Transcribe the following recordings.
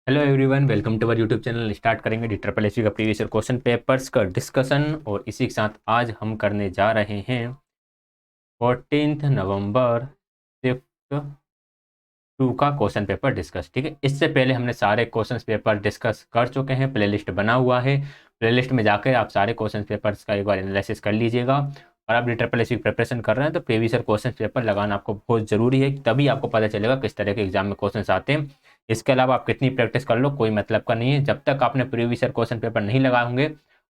Hello everyone, welcome to our YouTube channel. Start करेंगे D triple S का previous year question papers का discussion. और इसी के साथ आज हम करने जा रहे हैं 14 नवंबर शिफ्ट 2 का क्वेश्चन पेपर डिस्कस। ठीक है, इससे पहले हमने सारे क्वेश्चन पेपर डिस्कस कर चुके हैं, प्लेलिस्ट बना हुआ है। प्लेलिस्ट में जाकर आप सारे क्वेश्चन पेपर्स का एक बार एनालिसिस कर लीजिएगा। और आप डी ट्रिपल एस की प्रिपरेशन कर रहे हैं तो प्रीवियस ईयर क्वेश्चन पेपर लगाना आपको बहुत ज़रूरी है, तभी आपको पता चलेगा किस तरह के एग्जाम में क्वेश्चन आते हैं। इसके अलावा आप कितनी प्रैक्टिस कर लो कोई मतलब का नहीं है, जब तक आपने प्रीवियस ईयर क्वेश्चन पेपर नहीं लगाए होंगे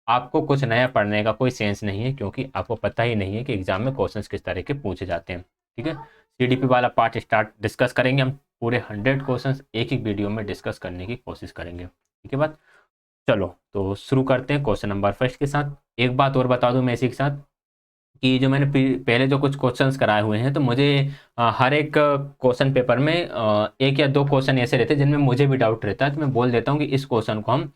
आपको कुछ नया पढ़ने का कोई सेंस नहीं है, क्योंकि आपको पता ही नहीं है कि एग्जाम में क्वेश्चंस किस तरह के पूछे जाते हैं। ठीक है, सीडीपी वाला पार्ट स्टार्ट डिस्कस करेंगे हम। पूरे 100 क्वेश्चंस एक ही वीडियो में डिस्कस करने की कोशिश करेंगे। ठीक है बात, चलो तो शुरू करते हैं क्वेश्चन नंबर फर्स्ट के साथ। एक बात और बता दूं मैं इसी के साथ कि जो मैंने पहले जो कुछ क्वेश्चंस कराए हुए हैं, तो मुझे हर एक क्वेश्चन पेपर में एक या दो क्वेश्चन ऐसे रहते हैं जिनमें मुझे भी डाउट रहता है, तो मैं बोल देता हूँ कि इस क्वेश्चन को हम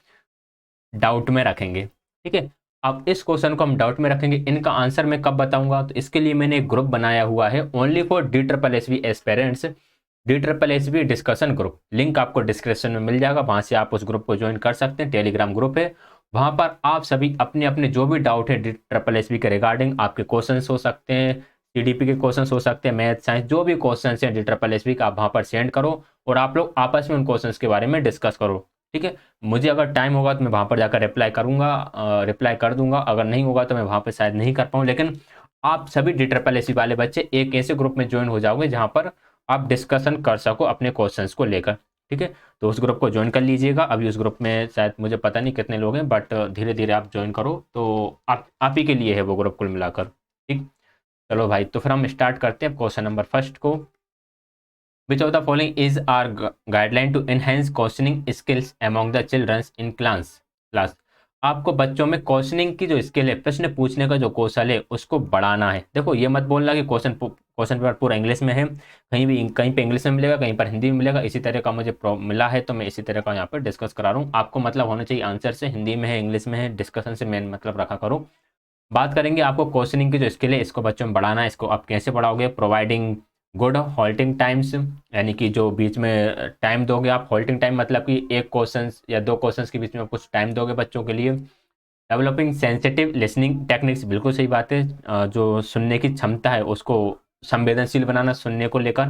डाउट में रखेंगे। ठीक है, अब इस क्वेश्चन को हम डाउट में रखेंगे, इनका आंसर मैं कब बताऊंगा, तो इसके लिए मैंने एक ग्रुप बनाया हुआ है only for D triple S B aspirants. D triple S B discussion group, link आपको डिस्क्रिप्शन में मिल जाएगा, वहां से आप उस ग्रुप को ज्वाइन कर सकते हैं। टेलीग्राम ग्रुप है, वहां पर आप सभी अपने अपने जो भी डाउट है डी ट्रिपल एस बी के रिगार्डिंग, आपके क्वेश्चन हो सकते हैं, सीडीपी के क्वेश्चन हो सकते हैं, मैथ साइंस जो भी क्वेश्चन हैं डी ट्रिपल एस बी का, आप वहां पर सेंड करो और आप लोग आपस में उन क्वेश्चन के बारे में डिस्कस करो। ठीक है, मुझे अगर टाइम होगा तो मैं वहाँ पर जाकर रिप्लाई करूँगा, रिप्लाई कर दूंगा। अगर नहीं होगा तो मैं वहाँ पर शायद नहीं कर पाऊँ, लेकिन आप सभी डी ट्रिपल एस वाले बच्चे एक ऐसे ग्रुप में ज्वाइन हो जाओगे जहाँ पर आप डिस्कशन कर सको अपने क्वेश्चंस को लेकर। ठीक है, तो उस ग्रुप को ज्वाइन कर लीजिएगा। अभी उस ग्रुप में शायद मुझे पता नहीं कितने लोग हैं, बट धीरे धीरे आप ज्वाइन करो, तो आप ही के लिए है वो ग्रुप कुल मिलाकर। ठीक, चलो भाई, तो फिर हम स्टार्ट करते हैं क्वेश्चन नंबर फर्स्ट को। Which of the following is our guideline to enhance questioning skills among the children in class? आपको बच्चों में क्वेश्चनिंग की जो स्किल है, प्रश्न पूछने का जो कौशल है, उसको बढ़ाना है। देखो, ये मत बोलना कि क्वेश्चन पेपर पूरा इंग्लिश में है, कहीं पे इंग्लिश में मिलेगा, कहीं पर हिंदी में मिलेगा। इसी तरह का मुझे मिला है तो मैं इसी तरह का यहाँ पर डिस्कस करा रहा हूँ। आपको मतलब होना चाहिए आंसर से, हिंदी में है इंग्लिश में है, डिस्कशन से मेन मतलब रखा करो। बात करेंगे आपको क्वेश्चनिंग की जो स्किल है, इसको बच्चों में बढ़ाना है। इसको आप कैसे बढ़ाओगे? प्रोवाइडिंग गुड हॉल्टिंग टाइम्स, यानी कि जो बीच में टाइम दोगे आप, हॉल्टिंग टाइम मतलब कि एक क्वेश्चन या दो क्वेश्चन के बीच में कुछ टाइम दोगे बच्चों के लिए। डेवलपिंग सेंसिटिव लिसनिंग टेक्निक्स, बिल्कुल सही बात है, जो सुनने की क्षमता है उसको संवेदनशील बनाना सुनने को लेकर।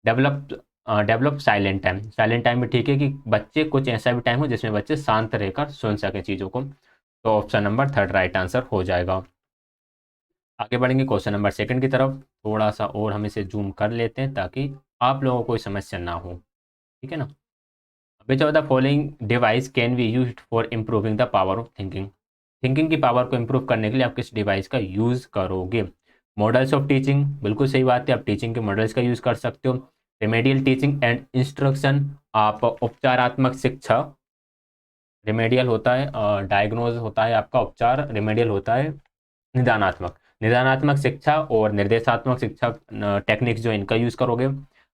Develop develop silent time, silent time भी ठीक है कि बच्चे कुछ ऐसा भी टाइम हो जिसमें बच्चे शांत रहकर सुन सके चीज़ों को। तो option number third right answer हो जाएगा। आगे बढ़ेंगे क्वेश्चन नंबर सेकंड की तरफ। थोड़ा सा और हम इसे जूम कर लेते हैं ताकि आप लोगों को कोई समस्या ना हो। ठीक है ना? विच of the following device can be used for improving the power of thinking? Thinking की पावर को इम्प्रूव करने के लिए आप किस डिवाइस का यूज़ करोगे? मॉडल्स ऑफ टीचिंग, बिल्कुल सही बात है, आप टीचिंग के मॉडल्स का यूज़ कर सकते हो। रेमेडियल टीचिंग एंड इंस्ट्रक्शन, आप उपचारात्मक शिक्षा, रेमेडियल होता है, डायग्नोज होता है आपका उपचार, रेमेडियल होता है निदानात्मक। निदानात्मक शिक्षा और निर्देशात्मक शिक्षा टेक्निक्स जो इनका यूज़ करोगे।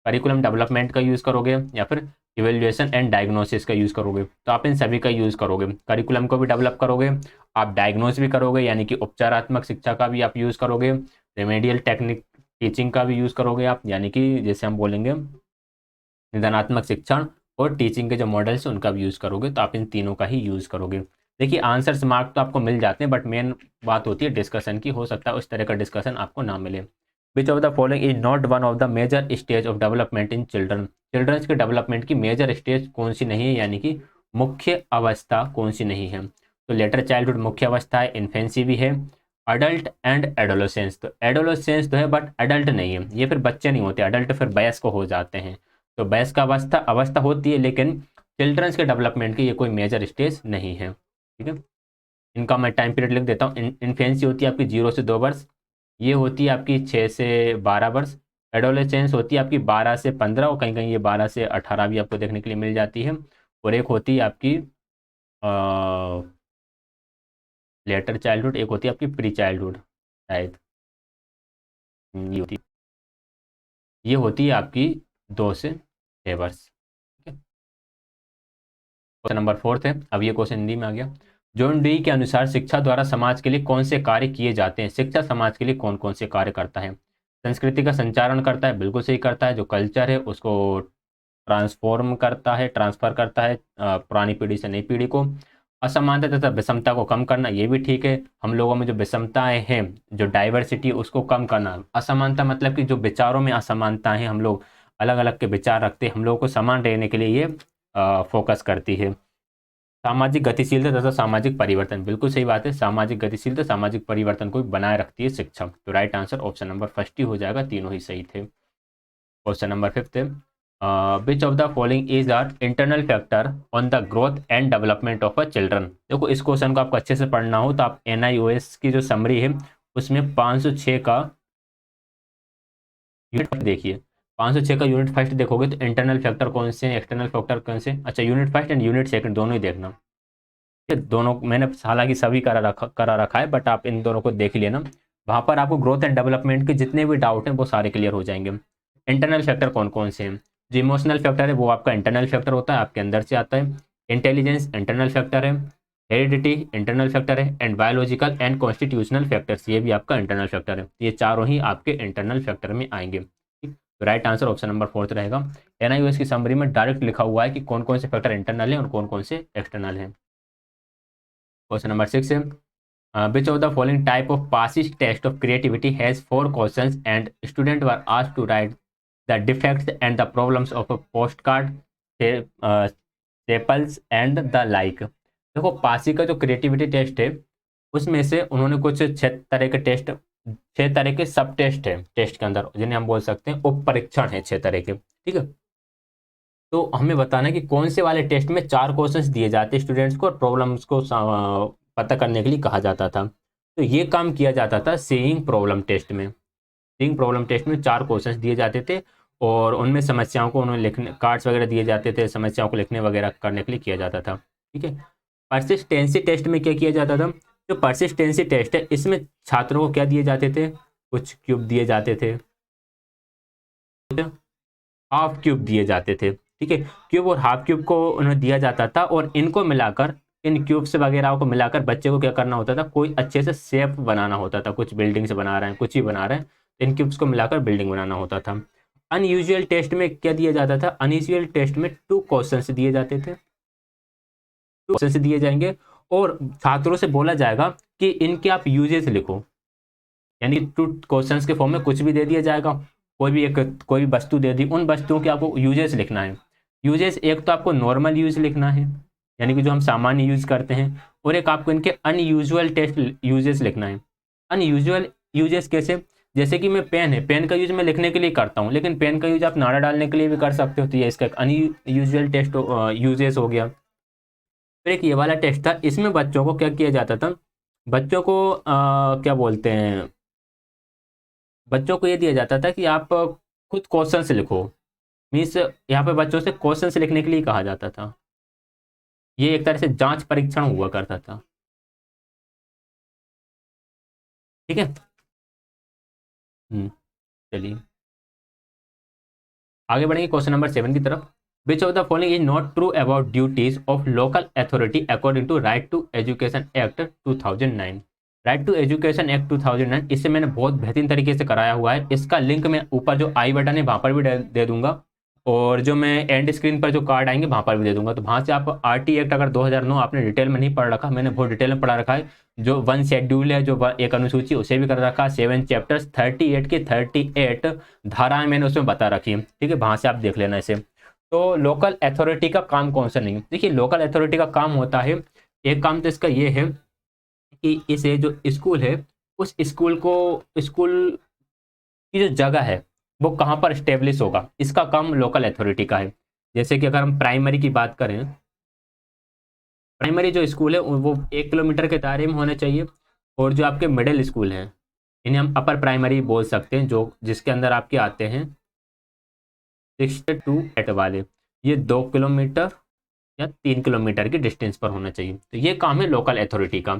करिकुलम डेवलपमेंट का यूज़ करोगे या फिर इवेल्युएशन एंड डायग्नोसिस का यूज़ करोगे? तो आप इन सभी का यूज़ करोगे। करिकुलम को भी डेवलप करोगे, आप डायग्नोस भी करोगे, यानी कि उपचारात्मक शिक्षा का भी आप यूज़ करोगे। रेमेडियल टेक्निक टीचिंग का भी यूज़ करोगे आप, यानी कि जैसे हम बोलेंगे निदानात्मक शिक्षण, और टीचिंग के जो मॉडल्स हैं उनका भी यूज़ करोगे। तो आप इन तीनों का ही यूज़ करोगे। देखिए, आंसर्स मार्क तो आपको मिल जाते हैं, बट मेन बात होती है डिस्कशन की। हो सकता है उस तरह का डिस्कशन आपको ना मिले। Which of the following is not one of the major stage of development in children? Childrens के डेवलपमेंट की मेजर स्टेज कौन सी नहीं है, यानी कि मुख्य अवस्था कौन सी नहीं है? तो लेटर चाइल्डहुड मुख्य अवस्था है, इन्फेंसी भी है, अडल्ट एंड एडोलोसेंस। तो एडोलोसेंस तो है बट अडल्ट नहीं है, ये फिर बच्चे नहीं होते, अडल्ट फिर वयस्क हो जाते हैं। तो वयस्क अवस्था अवस्था होती है, लेकिन चिल्ड्रंस के डेवलपमेंट की ये कोई मेजर स्टेज नहीं है। ठीक है, इनका मैं टाइम पीरियड लिख देता हूँ। इन्फेंसी होती है आपकी 0 से 2 वर्ष, ये होती है आपकी 6 से 12 वर्ष। एडोलेसेंस होती है आपकी 12 से 15, और कहीं कहीं ये 12 से 18 भी आपको देखने के लिए मिल जाती है। और एक होती है आपकी लेटर चाइल्डहुड, एक होती है आपकी प्री चाइल्डहुड शायद। ये होती है आपकी 2 से 6 वर्ष। क्वेश्चन नंबर फोर्थ है, अब ये क्वेश्चन हिंदी में आ गया। जॉन डी के अनुसार शिक्षा द्वारा समाज के लिए कौन से कार्य किए जाते हैं? शिक्षा समाज के लिए कौन कौन से कार्य करता है? संस्कृति का संचारण करता है, बिल्कुल सही करता है। जो कल्चर है उसको ट्रांसफॉर्म करता है, ट्रांसफ़र करता है पुरानी पीढ़ी से नई पीढ़ी को। असमानता तथा विषमता को कम करना, ये भी ठीक है। हम लोगों में जो विषमताएं हैं, जो डाइवर्सिटी, उसको कम करना। असमानता मतलब कि जो विचारों में असमानता है, हम लोग अलग अलग के विचार रखते हैं, हम लोगों को समान रहने के लिए ये फोकस करती है। सामाजिक गतिशीलता तथा सामाजिक परिवर्तन, बिल्कुल सही बात है। सामाजिक गतिशीलता सामाजिक परिवर्तन को बनाए रखती है शिक्षा। तो right answer option number first ही हो जाएगा, तीनों ही सही थे। क्वेश्चन नंबर फिफ्थ है, which of the following is are internal factor on the growth and development of a children. देखो इस क्वेश्चन को आपको अच्छे से पढ़ना हो तो आप NIOS की जो समरी है उसमें 506 का यूनिट देखिए। 506 का यूनिट फर्स्ट देखोगे तो इंटरनल फैक्टर कौन से हैं, एक्सटर्नल फैक्टर कौन से। अच्छा, unit first and unit second दोनों ही देखना। दोनों मैंने हालांकि सभी करा रखा है, बट आप इन दोनों को देख लेना। वहाँ पर आपको ग्रोथ एंड डेवलपमेंट के जितने भी डाउट हैं वो सारे क्लियर हो जाएंगे। इंटरनल फैक्टर कौन कौन से हैं, जो इमोशनल फैक्टर है वो आपका इंटरनल फैक्टर होता है, आपके अंदर से आता है। इंटेलिजेंस इंटरनल फैक्टर है, हेरिडिटी इंटरनल फैक्टर है, and biological and constitutional factors ये भी आपका इंटरनल फैक्टर है। ये चारों ही आपके इंटरनल फैक्टर में आएंगे। तो right answer option number fourth रहेगा। NIOS की समरी में डायरेक्ट लिखा हुआ है कि कौन कौन से फैक्टर इंटरनल है और कौन कौन से एक्सटर्नल है। क्वेश्चन नंबर 6 है, which of the following type of passage test of creativity has 4 questions and students were asked to write the defects and the problems of a postcard, staples and the like। देखो पासी का जो creativity test है उसमें से उन्होंने कुछ 6 तरह के टेस्ट, 6 तरह के सब टेस्ट है टेस्ट के अंदर, जिन्हें हम बोल सकते हैं उप परीक्षण है 6 तरह के, ठीक है। तो हमें बताना है कि कौन से वाले टेस्ट में 4 क्वेश्चंस दिए जाते हैं स्टूडेंट्स को और प्रॉब्लम्स को पता करने के लिए कहा जाता था। तो ये काम किया जाता था सीइंग प्रॉब्लम टेस्ट में। सीइंग प्रॉब्लम टेस्ट में 4 क्वेश्चंस दिए जाते थे और उनमें समस्याओं को उन्होंने लिखने, कार्ड्स वगैरह दिए जाते थे, समस्याओं को लिखने वगैरह करने के लिए किया जाता था, ठीक है। परसिस्टेंसी टेस्ट में क्या किया जाता था, जो परसिस्टेंसी टेस्ट है इसमें छात्रों को क्या दिए जाते थे, कुछ क्यूब दिए जाते थे, हाफ क्यूब दिए जाते थे, ठीक है। क्यूब और हाफ क्यूब को उन्हें दिया जाता था और इनको मिलाकर, इन क्यूब्स वगैरह को मिलाकर बच्चे को क्या करना होता था, कोई अच्छे से शेप बनाना होता था। कुछ बिल्डिंग से बना रहे हैं, कुछ ही बना रहे हैं, तो इन क्यूब्स को मिलाकर बिल्डिंग बनाना होता था। अनयूजुअल टेस्ट में क्या दिया जाता था, अनयूजुअल टेस्ट में 2 क्वेश्चन दिए जाते थे, 2 क्वेश्चन दिए जाएंगे और छात्रों से बोला जाएगा कि इनके आप यूजेस लिखो, यानी 2 क्वेश्चंस के फॉर्म में कुछ भी दे दिया जाएगा, कोई भी वस्तु दे दी, उन वस्तुओं के आपको यूजेस लिखना है। यूजेस एक तो आपको नॉर्मल यूज लिखना है, यानी कि जो हम सामान्य यूज करते हैं, और एक आपको इनके अनयूजुअल टेस्ट यूजेस लिखना है। अनयूजुअल यूजेस कैसे, जैसे कि मैं पेन है, पेन का यूज मैं लिखने के लिए करता हूँ, लेकिन पेन का यूज आप नाड़ा डालने के लिए भी कर सकते हो, तो ये इसका अनयूजुअल टेस्ट यूजेस हो गया। फिर एक ये वाला टेस्ट था, इसमें बच्चों को क्या किया जाता था, बच्चों को क्या बोलते हैं, बच्चों को ये दिया जाता था कि आप खुद क्वेश्चन से लिखो। मीन्स यहाँ पे बच्चों से क्वेश्चन से लिखने के लिए कहा जाता था। ये एक तरह से जांच परीक्षण हुआ करता था, ठीक है। चलिए आगे बढ़ेंगे क्वेश्चन नंबर 7 की तरफ। Which of the following is not true about duties of local authority according to right to education act 2009। Right to education act 2009, इसे मैंने बहुत बेहतरीन तरीके से कराया हुआ है। इसका लिंक मैं ऊपर जो आई बटन है वहाँ पर भी दे दूंगा, और जो मैं एंड स्क्रीन पर जो कार्ड आएंगे वहाँ पर भी दे दूंगा। तो वहाँ से आप RT एक्ट अगर 2009 आपने डिटेल में नहीं पढ़ रखा, मैंने बहुत डिटेल में पढ़ा रखा है। जो 1 शेड्यूल है, जो एक अनुसूची, उसे भी कर रखा है। 7 चैप्टर्स, 38 की 38 धाराएं मैंने उसमें बता रखी है, ठीक है। वहाँ से आप देख लेना इसे। तो लोकल अथॉरिटी का काम कौन सा नहीं है, देखिए लोकल अथॉरिटी का काम होता है, एक काम तो इसका ये है कि इसे जो स्कूल है, उस स्कूल को, स्कूल की जो जगह है वो कहाँ पर स्टेब्लिश होगा, इसका काम लोकल अथॉरिटी का है। जैसे कि अगर हम प्राइमरी की बात करें, प्राइमरी जो स्कूल है वो 1 किलोमीटर के दायरे में होने चाहिए, और जो आपके मिडिल स्कूल हैं इन्हें हम अपर प्राइमरी बोल सकते हैं, जो जिसके अंदर आपके आते हैं 6 to 8 वाले, ये 2 किलोमीटर या 3 किलोमीटर की डिस्टेंस पर होना चाहिए। तो ये काम है लोकल अथॉरिटी का,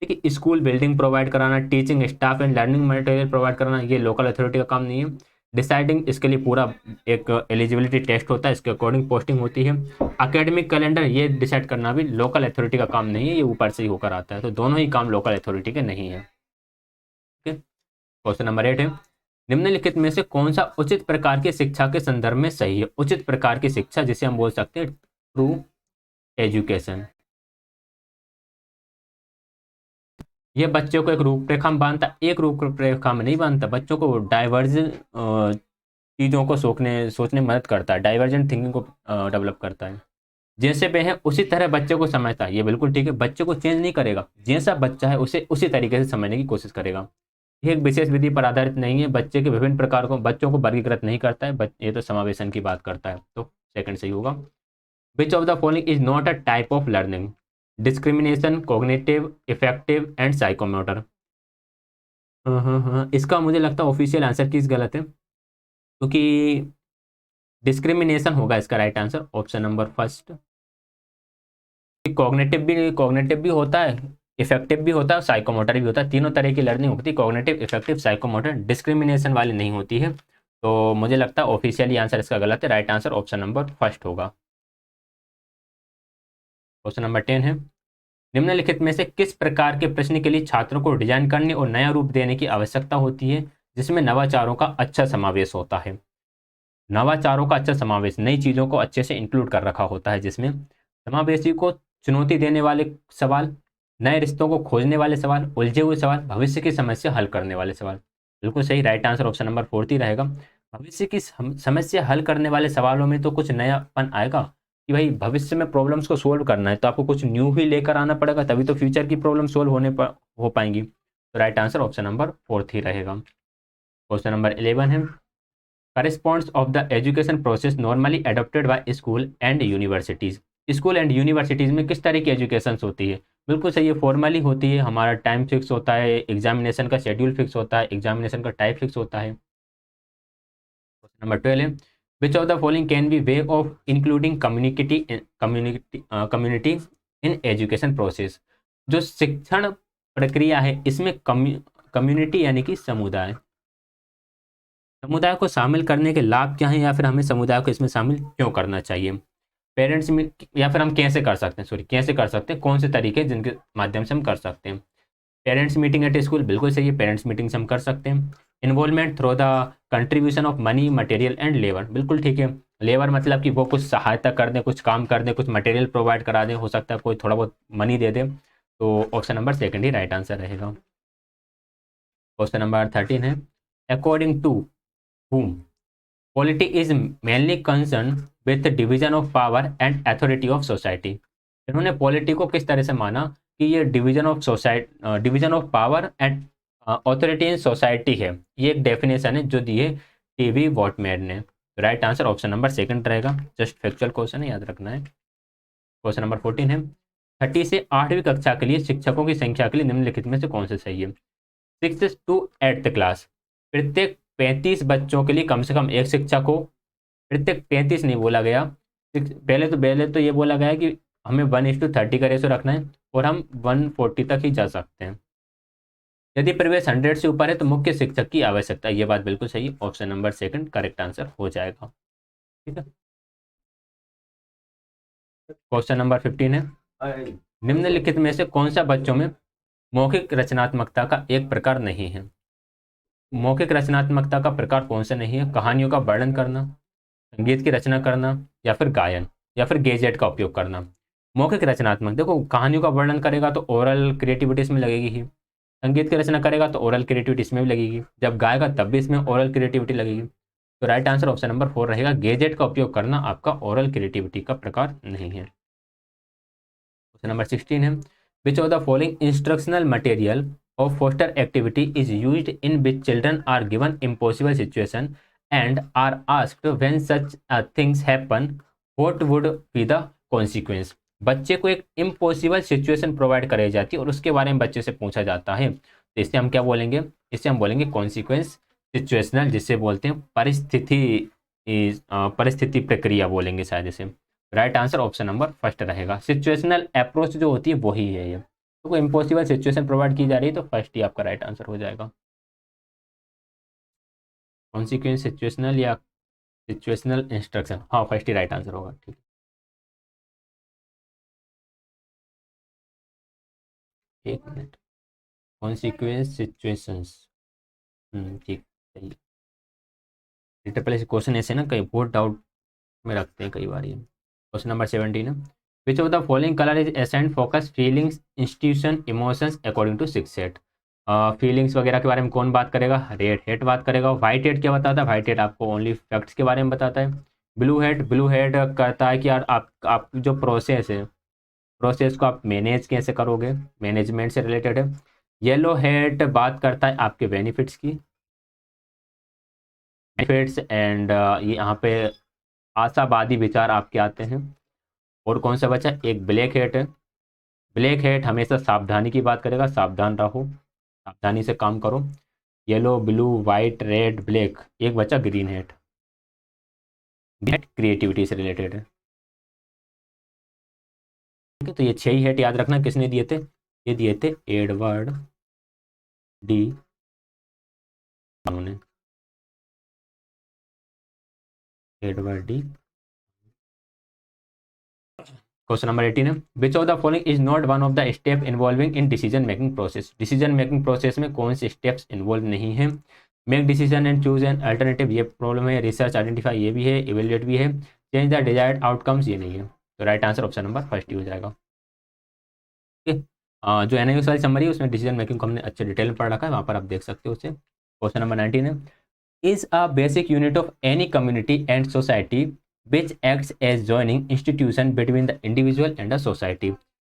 ठीक है। स्कूल बिल्डिंग प्रोवाइड कराना, teaching staff and learning material provide कराना, ये लोकल अथॉरिटी का काम नहीं है। डिसाइडिंग, इसके लिए पूरा एक एलिजिबिलिटी टेस्ट होता है, इसके अकॉर्डिंग पोस्टिंग होती है। एकेडमिक कैलेंडर, ये डिसाइड करना भी लोकल अथॉरिटी का काम नहीं है, ये ऊपर से ही होकर आता है। तो दोनों ही काम लोकल अथॉरिटी के नहीं है, ठीक है। क्वेश्चन नंबर 8 है, निम्नलिखित में से कौन सा उचित प्रकार की शिक्षा के संदर्भ में सही है? उचित प्रकार की शिक्षा जिसे हम बोल सकते हैं ट्रू एजुकेशन। ये बच्चों को एक रूपरेखा में बांधता, एक रूपरेखा में नहीं बांधता, बच्चों को डाइवर्जेंट चीज़ों को सोचने में मदद करता है, डाइवर्जेंट थिंकिंग को डेवलप करता है। जैसे वे हैं उसी तरह बच्चे को समझता है, ये बिल्कुल ठीक है, बच्चे को चेंज नहीं करेगा, जैसा बच्चा है उसे उसी तरीके से समझने की कोशिश करेगा। ये एक विशेष विधि पर आधारित नहीं है, बच्चे के विभिन्न प्रकार को बच्चों को वर्गीकृत नहीं करता है, ये तो समावेशन की बात करता है, तो सेकंड सही होगा। विच of the following is not a type of learning? Discrimination, cognitive, effective and psychomotor. हाँ हाँ हाँ, इसका मुझे लगता है ऑफिशियल आंसर किस गलत है, क्योंकि डिस्क्रिमिनेशन होगा इसका right answer, option number first. Cognitive भी होता है, इफेक्टिव भी होता है, साइकोमोटर भी होता है, तीनों तरह की लर्निंग होती है, कॉग्निटिव, इफेक्टिव, साइकोमोटर, डिस्क्रिमिनेशन वाली नहीं होती है। तो मुझे लगता है ऑफिशियली आंसर इसका गलत है, right answer option number first होगा। क्वेश्चन नंबर 10 है, निम्नलिखित में से किस प्रकार के प्रश्न के लिए छात्रों को डिजाइन करने और नया रूप देने की आवश्यकता होती है जिसमें नवाचारों का अच्छा समावेश होता है? नवाचारों का अच्छा समावेश, नई चीज़ों को अच्छे से इंक्लूड कर रखा होता है, जिसमें समावेशी को चुनौती देने वाले सवाल, नए रिश्तों को खोजने वाले सवाल, उलझे हुए सवाल, भविष्य की समस्या हल करने वाले सवाल। बिल्कुल सही, right answer option number fourth ही रहेगा। भविष्य की समस्या हल करने वाले सवालों में तो कुछ नयापन आएगा कि भाई भविष्य में प्रॉब्लम्स को सोल्व करना है तो आपको कुछ न्यू ही लेकर आना पड़ेगा, तभी तो फ्यूचर की प्रॉब्लम सोल्व हो पाएंगी। तो right answer option number fourth ही रहेगा। क्वेश्चन नंबर 11 है, corresponds of the education process normally adopted by school and universities? School and universities में किस तरह की एजुकेशन होती है? बिल्कुल सही है, फॉर्मली होती है, हमारा टाइम फिक्स होता है, एग्जामिनेशन का शेड्यूल फिक्स होता है, एग्जामिनेशन का टाइप फिक्स होता है। क्वेश्चन नंबर 12 है, which of the following can B way of including community in education process? जो शिक्षण प्रक्रिया है इसमें कम्युनिटी यानी कि समुदाय, समुदाय को शामिल करने के लाभ क्या हैं, या फिर हमें समुदाय को इसमें शामिल क्यों करना चाहिए? पेरेंट्स में, या फिर हम कैसे कर सकते हैं, सॉरी कैसे कर सकते हैं, कौन से तरीके हैं जिनके माध्यम से हम कर सकते हैं? पेरेंट्स मीटिंग एट स्कूल, बिल्कुल सही है, पेरेंट्स मीटिंग से हम कर सकते हैं। Involvement through the contribution of money, material and labour, बिल्कुल ठीक है। लेबर मतलब कि वो कुछ सहायता कर दें, कुछ काम कर दें, कुछ मटेरियल प्रोवाइड करा दें, हो सकता है कोई थोड़ा बहुत मनी दे दे, तो ऑप्शन नंबर सेकंड ही राइट आंसर रहेगा। क्वेश्चन नंबर 13 है, according to whom polity is mainly concerned with the division of power and authority of society? इन्होंने पॉलिटी को किस तरह से माना कि ये division of power and authority in society है, ये एक डेफिनेशन है जो दी है टीवी वॉटमेयर ने। Right answer option number second रहेगा, जस्ट फैक्चुअल क्वेश्चन है, याद रखना है। क्वेश्चन नंबर 14 है, 30 से 8वीं कक्षा के लिए शिक्षकों की संख्या के लिए निम्नलिखित में से कौन से सही है? 6 टू 8th क्लास, प्रत्येक 35 बच्चों के लिए कम से कम एक शिक्षक हो। प्रत्येक 35 नहीं बोला गया, पहले तो ये बोला गया कि हमें 1:30 का रेशो रखना है और हम 140 तक ही जा सकते हैं। यदि प्रवेश 100 से ऊपर है तो मुख्य शिक्षक की आवश्यकता, ये बात बिल्कुल सही है, option number second correct answer हो जाएगा। ठीक है। क्वेश्चन नंबर 15 है, निम्नलिखित में से कौन सा बच्चों में मौखिक रचनात्मकता का एक प्रकार नहीं है? मौखिक रचनात्मकता का प्रकार कौन सा नहीं है? कहानियों का वर्णन करना, संगीत की रचना करना, या फिर गायन, या फिर गैजेट का उपयोग करना। मौखिक रचनात्मक, देखो कहानियों का वर्णन करेगा तो ओरल क्रिएटिविटी इसमें लगेगी ही, संगीत की रचना करेगा तो ओरल क्रिएटिविटी इसमें भी लगेगी, जब गाएगा तब भी इसमें ओरल क्रिएटिविटी लगेगी। तो राइट आंसर ऑप्शन नंबर 4 रहेगा, गैजेट का उपयोग करना आपका ओरल क्रिएटिविटी का प्रकार नहीं है। क्वेश्चन नंबर 16 है, which of the following instructional material of foster activity is used in which children are given impossible situation and are asked when such things happen what would be the consequence? बच्चे को एक impossible situation provide कराई जाती है और उसके बारे में बच्चे से पूछा जाता है, तो इसे हम क्या बोलेंगे? इसे हम बोलेंगे कॉन्सिक्वेंस सिचुएशनल, जिसे बोलते हैं परिस्थिति प्रक्रिया बोलेंगे शायद इसे। Right answer option number first रहेगा, सिचुएशनल अप्रोच जो होती है वही है ये, तो कोई इम्पॉसिबल सिचुएशन प्रोवाइड की जा रही है तो फर्स्ट ही आपका राइट आंसर हो जाएगा। कॉन्सिक्वेंस सिचुएशनल या सिचुएशनल इंस्ट्रक्शन, हाँ फर्स्ट ही राइट आंसर होगा। ठीक है, एक मिनट, कॉन्सिक्वेंस सिचुएशंस, ठीक, सही। इंटरप्रेस क्वेश्चन ऐसे ना कई बहुत डाउट में रखते हैं कई बार ये। क्वेश्चन नंबर 17 है, which of the following colour is assigned focus feelings institution emotions according to 6 set. Feelings वगैरह के बारे में कौन बात करेगा? रेड हेड बात करेगा। वाइट हेड क्या बताता है? वाइट हेड आपको ओनली फैक्ट्स के बारे में बताता है। ब्लू हेड कहता है कि यार आप जो प्रोसेस है, प्रोसेस को आप मैनेज कैसे करोगे, मैनेजमेंट से रिलेटेड है। येलो हेड बात करता है आपके बेनिफिट्स की, बेनिफिट्स एंड ये यहाँ पे आशावादी विचार आपके आते हैं। और कौन सा बचा? एक ब्लैक हेड है। ब्लैक हेड हमेशा सावधानी की बात करेगा, सावधान रहो, सावधानी से काम करो। Yellow, blue, white, red, black. एक बचा ग्रीन हेड, क्रिएटिविटी से रिलेटेड है। ठीक है, तो ये 6 ही हेड याद रखना किसने दिए थे? ये दिए थे एडवर्ड डी ने, एडवर्ड डी। क्वेश्चन नंबर 18 है, which of the following is not one of the step involving in decision making process. Decision making process में कौन से स्टेप्स इन्वॉल्व नहीं है? Make decision and choose an alternative, ये problem है। Research identify, ये भी है। इवेल्युएट भी है। चेंज द डिजायर्ड आउटकम्स, ये नहीं है। तो right answer option number first ही हो जाएगा। ठीक है, जो एनआईओएस वाली समरी है उसमें डिसीजन मेकिंग को हमने अच्छे डिटेल में पढ़ रखा है, वहाँ पर आप देख सकते हो उसे। क्वेश्चन नंबर 19 है, is a basic unit of any community and society which acts as joining institution between the individual and the society।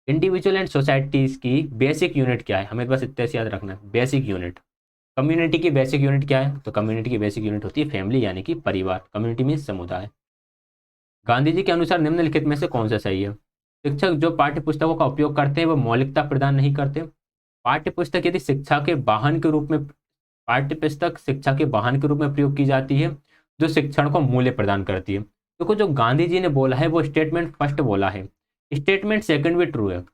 Individual and societies की बेसिक यूनिट क्या है? हमें बस इतने से याद रखना है, बेसिक यूनिट। कम्युनिटी की बेसिक यूनिट क्या है? तो कम्युनिटी की बेसिक यूनिट होती है फैमिली, यानी कि परिवार। कम्युनिटी मीन्स समुदाय। गांधी जी के अनुसार निम्नलिखित में से कौन सा सही है? शिक्षक जो पाठ्य पुस्तकों का उपयोग करते हैं वो मौलिकता प्रदान नहीं करते। पाठ्य पुस्तक यदि शिक्षा के वाहन के रूप में, पाठ्य पुस्तक शिक्षा के वाहन के रूप में प्रयोग की जाती है जो शिक्षण को मूल्य प्रदान करती है। देखो, जो गांधी जी ने बोला है वो स्टेटमेंट फर्स्ट बोला है, स्टेटमेंट सेकंड भी ट्रू है।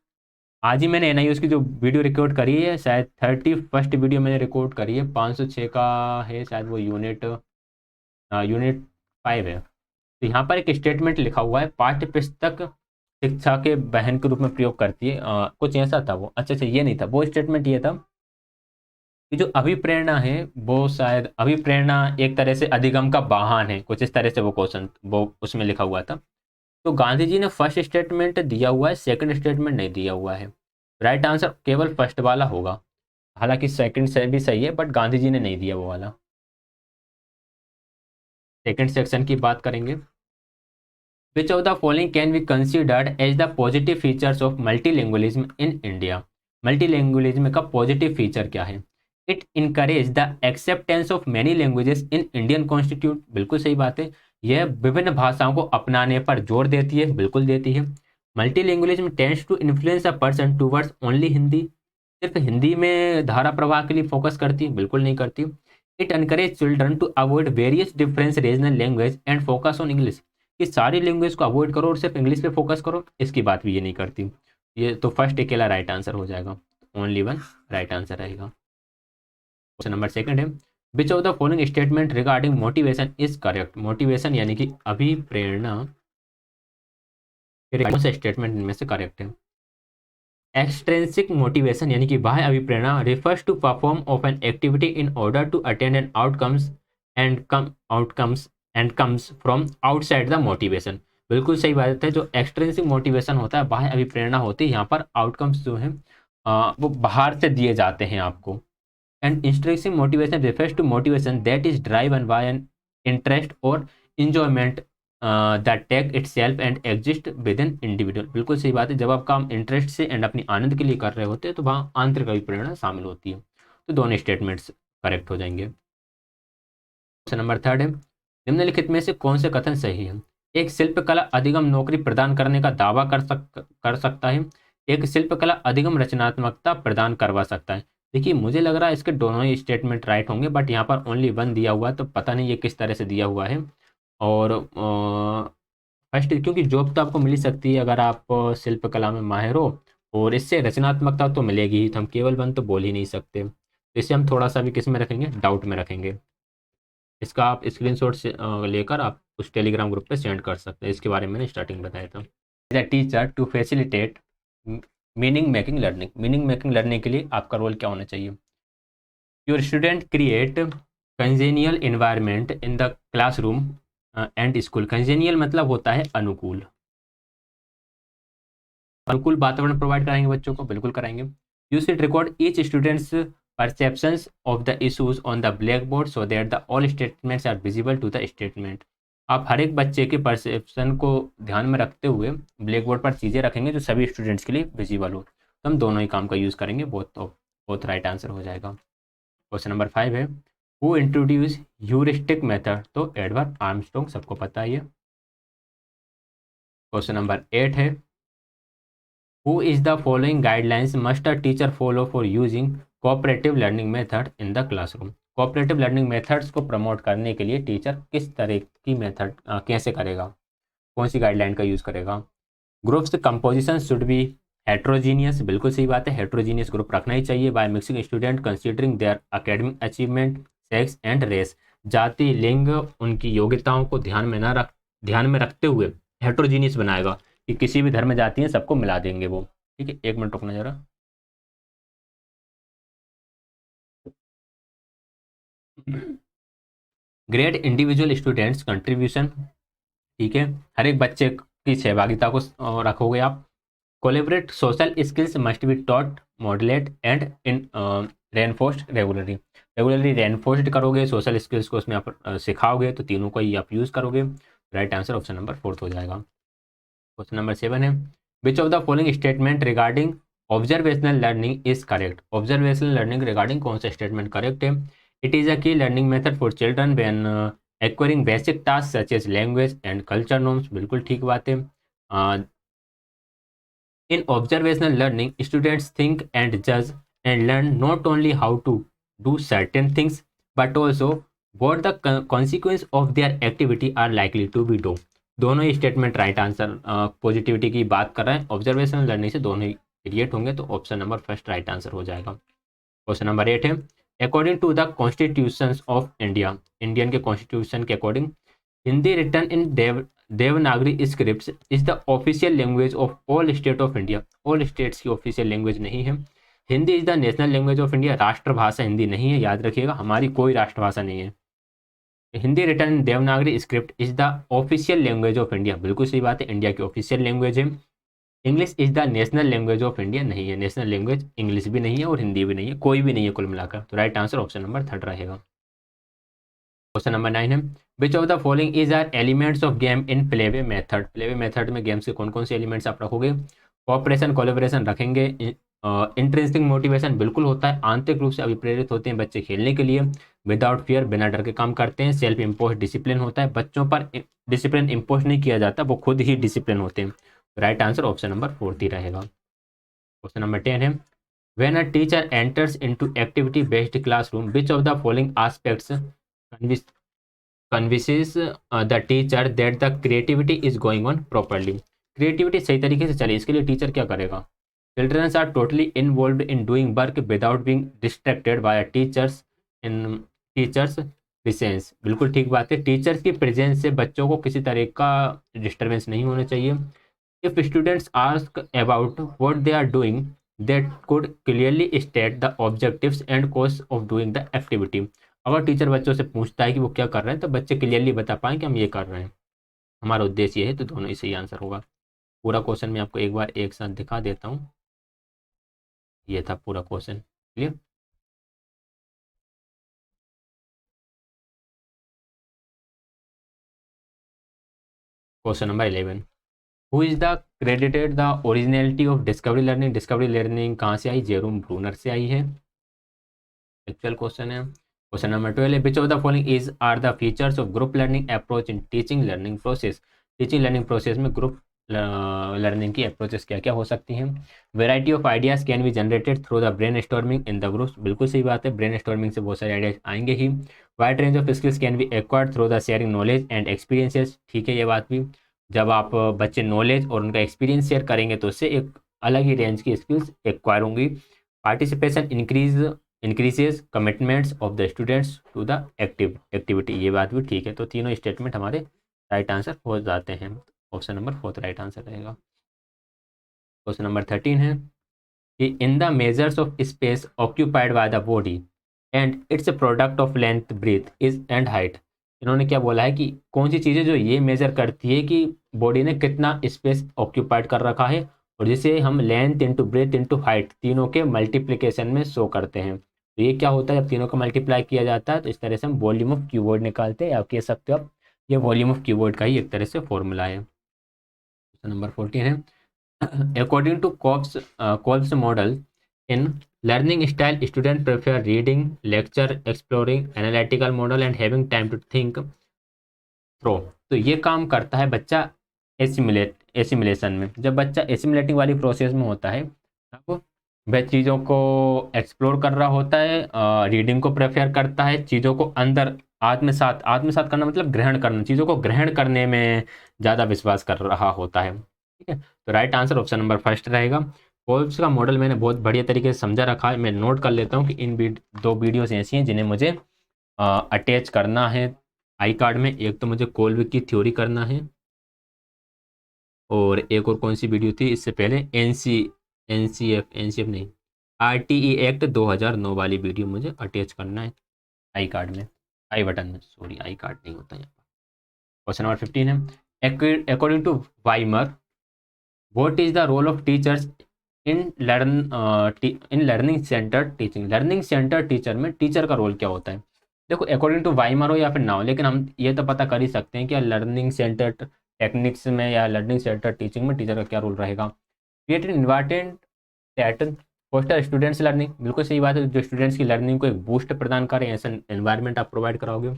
आज ही मैंने एनआईओएस की जो वीडियो रिकॉर्ड करी है, शायद 31st वीडियो मैंने रिकॉर्ड करी है, 506 का है शायद वो, यूनिट 5 है। तो यहाँ पर एक स्टेटमेंट लिखा हुआ है, पाठ्य पुस्तक शिक्षा के वाहन के रूप में प्रयोग करती है, कुछ ऐसा था वो। अच्छा, ये नहीं था वो स्टेटमेंट, ये था कि जो अभिप्रेरणा है वो शायद, अभिप्रेरणा एक तरह से अधिगम का वाहन है, कुछ इस तरह से वो क्वेश्चन वो उसमें लिखा हुआ था। तो गांधी जी ने फर्स्ट स्टेटमेंट दिया हुआ है, सेकंड स्टेटमेंट नहीं दिया हुआ है। राइट आंसर केवल फर्स्ट वाला होगा, हालांकि सेकंड से भी सही है बट गांधी जी ने नहीं दिया वो वाला। सेकंड सेक्शन की बात करेंगे, which of the following can be considered as the positive features of multilingualism in India. Multilingualism का पॉजिटिव फीचर क्या है? It encourage the acceptance of many languages in Indian constitute, बिल्कुल सही बात है। यह विभिन्न भाषाओं को अपनाने पर जोर देती है, बिल्कुल देती है। Multilingualism tends to influence a person towards only Hindi, सिर्फ हिंदी में धारा प्रवाह के लिए फोकस करती है, बिल्कुल नहीं करती। It encourage children to avoid various difference regional language and focus on English, कि सारी लैंग्वेज को अवॉइड करो और सिर्फ इंग्लिश पे फोकस करो, इसकी बात भी ये नहीं करती। ये तो फर्स्ट अकेला राइट आंसर हो जाएगा, ओनली वन राइट आंसर रहेगा। क्वेश्चन नंबर सेकंड है, which of the following statement regarding motivation is correct. Motivation यानी कि अभिप्रेरणा, कौन सा स्टेटमेंट इनमें से करेक्ट है? एक्सट्रेंसिक मोटिवेशन यानी कि बाह्य अभिप्रेरणा refers to perform of an activity in order to attend an outcomes and comes from outside the motivation, बिल्कुल सही बात है। जो एक्सट्रेंसिक मोटिवेशन होता है, बाह्य अभिप्रेरणा होती है, यहाँ पर आउटकम्स जो है वो बाहर से दिए जाते हैं आपको। And intrinsic motivation refers to motivation that is driven by an interest or enjoyment that take itself and exist within individual, बिल्कुल सही बात है। जब आप काम इंटरेस्ट से एंड अपनी आनंद के लिए कर रहे होते हैं तो वहाँ आंतरिक अभिप्रेरणा शामिल होती है। तो दोनों स्टेटमेंट्स करेक्ट हो जाएंगे। क्वेश्चन नंबर थर्ड है, निम्नलिखित में से कौन से कथन सही है? एक शिल्पकला अधिगम नौकरी प्रदान करने का दावा कर सकता है। एक शिल्पकला अधिगम रचनात्मकता प्रदान करवा सकता है। देखिए, मुझे लग रहा है इसके दोनों ही स्टेटमेंट राइट होंगे, बट यहाँ पर ओनली वन दिया हुआ है, तो पता नहीं ये किस तरह से दिया हुआ है। और फर्स्ट, क्योंकि जॉब तो आपको मिल ही सकती है अगर आप शिल्पकला में माहिर हो, और इससे रचनात्मकता तो मिलेगी ही, तो हम केवल वन तो बोल ही नहीं सकते। तो इसे हम थोड़ा सा भी किस में रखेंगे? डाउट में रखेंगे। इसका आप स्क्रीनशॉट से लेकर आप उस टेलीग्राम ग्रुप पे सेंड कर सकते हैं, इसके बारे में मैंने स्टार्टिंग बताया था। As a teacher to facilitate meaning making learning, meaning making learning के लिए आपका रोल क्या होना चाहिए? Your student create congenial environment in the classroom and school. Congenial मतलब होता है अनुकूल। अनुकूल वातावरण प्रोवाइड कराएंगे बच्चों को, बिल्कुल कराएंगे। You should record each students perceptions of the issues on the blackboard so that the all statements are visible to the statement. आप हर एक बच्चे के परसेप्शन को ध्यान में रखते हुए ब्लैक बोर्ड पर चीज़ें रखेंगे जो सभी स्टूडेंट्स के लिए विजिबल हो। तो हम दोनों ही काम का यूज़ करेंगे, बहुत राइट आंसर हो जाएगा। क्वेश्चन नंबर 5 है, हु इंट्रोड्यूस ह्यूरिस्टिक मेथड? तो एडवर्ड आर्मस्ट्रॉन्ग, सबको पता है ये। क्वेश्चन नंबर 8 है, who is the following guidelines must a teacher follow for using cooperative learning method in the classroom? Cooperative learning methods को प्रमोट करने के लिए टीचर किस तरह की मेथड कैसे करेगा, कौन सी गाइडलाइन का यूज़ करेगा? Groups composition should be heterogeneous, बिल्कुल सही बात है, हेट्रोजीनियस ग्रुप रखना ही चाहिए। By mixing student considering their academic achievement, sex and race, जाति लिंग उनकी योग्यताओं को ध्यान में रखते हुए हेट्रोजीनियस बनाएगा कि किसी भी धर्म जाति है सबको मिला देंगे वो। ठीक है, एक मिनट रुकना जरा। ग्रेट इंडिविजुअल स्टूडेंट्स कंट्रीब्यूशन, ठीक है, हर एक बच्चे की सहभागिता को रखोगे आप। Collaborate social skills must be taught modulate and in reinforced regularly, regularly reinforced करोगे सोशल स्किल्स को, उसमें आप सिखाओगे, तो तीनों को ही आप यूज़ करोगे। राइट आंसर ऑप्शन नंबर 4 हो जाएगा। क्वेश्चन नंबर 7 है, which of the following statement regarding observational learning is correct? Observational learning regarding कौन सा स्टेटमेंट करेक्ट है? It is a key learning method for children when acquiring basic task such as language and culture norms, बिल्कुल ठीक बात है। In observational learning, students think and judge and learn not only how to do certain things, but also what the consequence of their activity are likely to be do. दोनों ही statement right answer positivity की बात कर रहे हैं। Observational learning से दोनों ही create होंगे, तो option number first right answer हो जाएगा। क्वेश्चन नंबर 8 है, according to the constitution of India, Indian के कॉन्स्टिट्यूशन के according Hindi written in Devanagari script is the official language of all state of India. All states की official language नहीं है। Hindi is the national language of India, राष्ट्रभाषा हिंदी नहीं है, याद रखिएगा, हमारी कोई राष्ट्रभाषा नहीं है। Hindi written in Devanagari script is the official language of India, बिल्कुल सही बात है, इंडिया की ऑफिशियल लैंग्वेज है। English is the national language of India, नहीं है, नेशनल लैंग्वेज इंग्लिश भी नहीं है और हिंदी भी नहीं है, कोई भी नहीं है कुल मिलाकर, तो राइट आंसर ऑप्शन नंबर 3 रहेगा। क्वेश्चन नंबर 9 है, which of the following is are elements of game in playway method? Playway method में गेम्स के कौन कौन से एलिमेंट्स आप रखोगे? कोऑपरेशन कोलेबोरेशन रखेंगे। इंटरेस्टिंग मोटिवेशन बिल्कुल होता है, आंतरिक रूप से अभिप्रेरित होते हैं बच्चे खेलने के लिए। विदाउट फियर, बिना डर के काम करते हैं। सेल्फ इम्पोज डिसिप्लिन होता है, बच्चों पर डिसिप्लिन इम्पोज नहीं किया जाता, वो खुद ही डिसिप्लिन होते हैं। राइट आंसर ऑप्शन नंबर 4 रहेगा। क्वेश्चन नंबर 10 है, when a teacher enters into activity based classroom, which of the following aspects convinces the teacher that the creativity is going on properly? Creativity सही तरीके से चले, इसके लिए टीचर क्या करेगा? Childrens are totally involve in doing work without being distracted by teacher's presence, बिल्कुल ठीक बात है, टीचर्स की प्रेजेंस से बच्चों को किसी तरह का डिस्टर्बेंस नहीं होना चाहिए। If students ask about what they are doing, that could clearly state the objectives and cause of doing the activity। अगर टीचर बच्चों से पूछता है कि वो क्या कर रहे हैं, तो बच्चे क्लियरली बता पाएँ कि हम ये कर रहे हैं, हमारा उद्देश्य ये है, तो दोनों ही सही आंसर होगा। पूरा क्वेश्चन मैं आपको एक बार एक साथ दिखा देता हूँ, ये था पूरा question, clear. Question number 11, who is the credited the originality of discovery learning? Discovery learning कहाँ से आई? जेरोम ब्रूनर से आई है, एक्चुअल क्वेश्चन है। क्वेश्चन नंबर 12 है, which of the following is are the features of group learning approach in teaching learning process? Teaching learning process में group learning की अप्रोचेस क्या क्या हो सकती हैं? Variety of ideas can be generated through the brain storming in the groups, बिल्कुल सही बात है, ब्रेन स्टॉर्मिंग से बहुत सारे आइडियाज आएंगे ही। Wide range of skills can be acquired through the sharing knowledge and experiences, ठीक है, ये बात भी, जब आप बच्चे नॉलेज और उनका एक्सपीरियंस शेयर करेंगे तो उससे एक अलग ही रेंज की स्किल्स एक्वायर होंगी। Participation increases commitments of the students to the activity, ये बात भी ठीक है, तो तीनों स्टेटमेंट हमारे राइट आंसर हो जाते हैं, ऑप्शन नंबर 4 राइट आंसर रहेगा। क्वेश्चन नंबर 13 है कि in the measures of space occupied by the body, and it's a product of length breadth is and height. इन्होंने क्या बोला है कि कौन सी चीज़ें जो ये मेजर करती है कि बॉडी ने कितना स्पेस ऑक्यूपाइड कर रखा है, और जिसे हम length into breadth into height तीनों के मल्टीप्लिकेशन में शो करते हैं। तो ये क्या होता है, जब तीनों का मल्टीप्लाई किया जाता है तो इस तरह से हम वॉल्यूम ऑफ क्यूबॉइड निकालते हैं, या कह सकते हो आप ये वॉल्यूम ऑफ क्यूबॉइड का ही एक तरह से फॉर्मूला है। क्वेश्चन नंबर 14 है, according to Kolb's model, in learning style, students prefer reading, lecture, exploring, analytical model, and having time to think through। तो ये काम करता है बच्चा एसिमुलेशन में। जब बच्चा एसिमुलेटिंग वाली प्रोसेस में होता है तब वह चीज़ों को एक्सप्लोर कर रहा होता है, रीडिंग को प्रेफर करता है, चीज़ों को अंदर आत्मसात आत्मसात करना मतलब ग्रहण करना, चीज़ों को ग्रहण करने में ज़्यादा विश्वास कर रहा होता है। ठीक है, तो right answer option number first रहेगा। कोल्ब्स का मॉडल मैंने बहुत बढ़िया तरीके से समझा रखा है, मैं नोट कर लेता हूँ कि इन दो वीडियोस ऐसी हैं जिन्हें मुझे अटैच करना है आई कार्ड में। एक तो मुझे कोल्ब की थ्योरी करना है, और एक और कौन सी वीडियो थी इससे पहले, एनसीएफ नहीं, आरटीई एक्ट 2009 वाली वीडियो मुझे अटैच करना है आई कार्ड में, आई बटन में, सॉरी आई कार्ड नहीं होता यहाँ पर। क्वेश्चन नंबर 15 है, according to Weimer what is the role of teachers in learning center teaching. Learning center teacher में टीचर का रोल क्या होता है। देखो अकॉर्डिंग टू वाइमर हो या फिर ना हो, लेकिन हम ये तो पता कर ही सकते हैं कि लर्निंग सेंटर टेक्निक्स में या लर्निंग सेंटर टीचिंग में टीचर का क्या रोल रहेगा। Create an environment that foster students learning, बिल्कुल सही बात है, जो स्टूडेंट्स की लर्निंग को एक बूस्ट प्रदान करें ऐसा एनवायरमेंट आप प्रोवाइड कराओगे।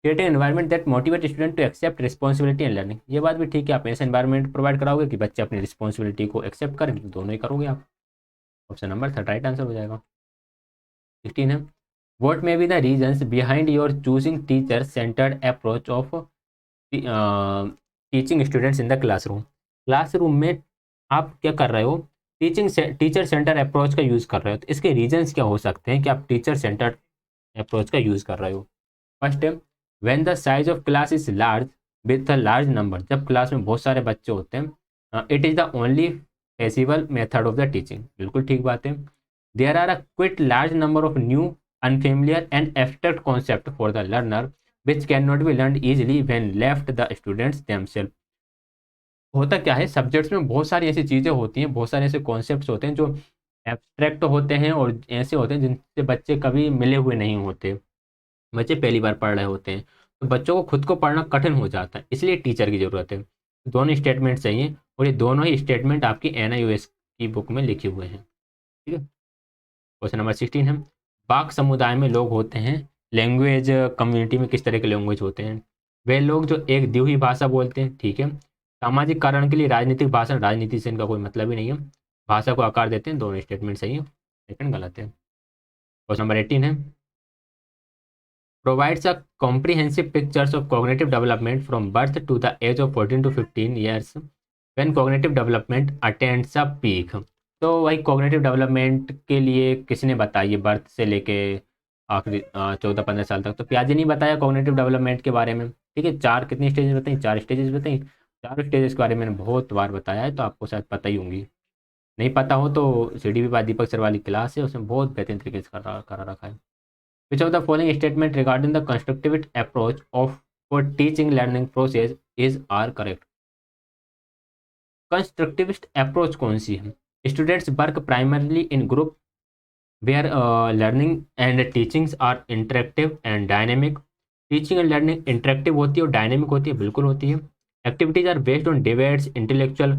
Create an environment that motivate student to accept responsibility and learning, ये बात भी ठीक है, आप ऐसा एनवायरमेंट प्रोवाइड कराओगे कि बच्चे अपनी रिस्पॉन्सिबिलिटी को एक्सेप्ट करें, तो दोनों ही करोगे आप। ऑप्शन नंबर 3 राइट आंसर हो जाएगा। 16 है, what may be the reasons behind your choosing teacher centred approach of teaching students in the classroom. Classroom में आप क्या कर रहे हो, टीचर सेंटर अप्रोच का यूज़ कर रहे हो, तो इसके रीजंस क्या हो सकते हैं कि आप टीचर सेंटर अप्रोच का यूज़ कर रहे हो। फर्स्ट है, when the size of class is large with a large number, जब क्लास में बहुत सारे बच्चे होते हैं, it is the only feasible method of the teaching, बिल्कुल ठीक बात है। There are a quite large number of new unfamiliar and abstract concept for the learner which can not be learn easily when left the students themselves. होता क्या है, subjects में बहुत सारी ऐसी चीज़ें होती हैं, बहुत सारे ऐसे कॉन्सेप्ट्स होते हैं जो एब्स्ट्रैक्ट होते हैं और ऐसे होते हैं जिनसे बच्चे कभी मिले हुए नहीं होते, बच्चे पहली बार पढ़ रहे होते हैं, तो बच्चों को खुद को पढ़ना कठिन हो जाता है, इसलिए टीचर की ज़रूरत है। दोनों स्टेटमेंट चाहिए, और ये दोनों ही स्टेटमेंट आपकी NIOS की बुक में लिखे हुए हैं। ठीक है, क्वेश्चन नंबर 16 है, बाक समुदाय में लोग होते हैं, लैंग्वेज कम्युनिटी में किस तरह के लैंग्वेज होते हैं। वे लोग जो एक द्विभाषी भाषा बोलते हैं, ठीक है, सामाजिक कारण के लिए राजनीतिक भाषण, राजनीति से इनका कोई मतलब ही नहीं है, भाषा को आकार देते हैं, दोनों स्टेटमेंट सही है, सेकंड गलत है। क्वेश्चन नंबर 18 है, provides a comprehensive pictures of cognitive development from birth to the age of 14 to 15 years when cognitive development attains a peak। तो वही कॉग्निटिव डेवलपमेंट के लिए किसने बताई है, बर्थ से लेके आखिरी 14-15 साल तक, तो प्याजे नहीं बताया कॉग्निटिव डेवलपमेंट के बारे में। ठीक है, चार कितनी स्टेजेस बताई, 4 स्टेजेस बताई, चारों स्टेजेस के बारे में मैंने बहुत बार बताया है, तो आपको शायद पता ही होंगी। नहीं पता हो तो CDP बाय दीपक सर वाली क्लास है, उसमें बहुत बेहतरीन तरीके से करा रखा है। Which of the following statement regarding the constructivist approach of for teaching learning process is are correct? Constructivist approach कौन सी है? Students work primarily in group where learning and teachings are interactive and dynamic। Teaching and learning interactive होती है और dynamic होती है, बिल्कुल होती है। Activities are based on debates, intellectual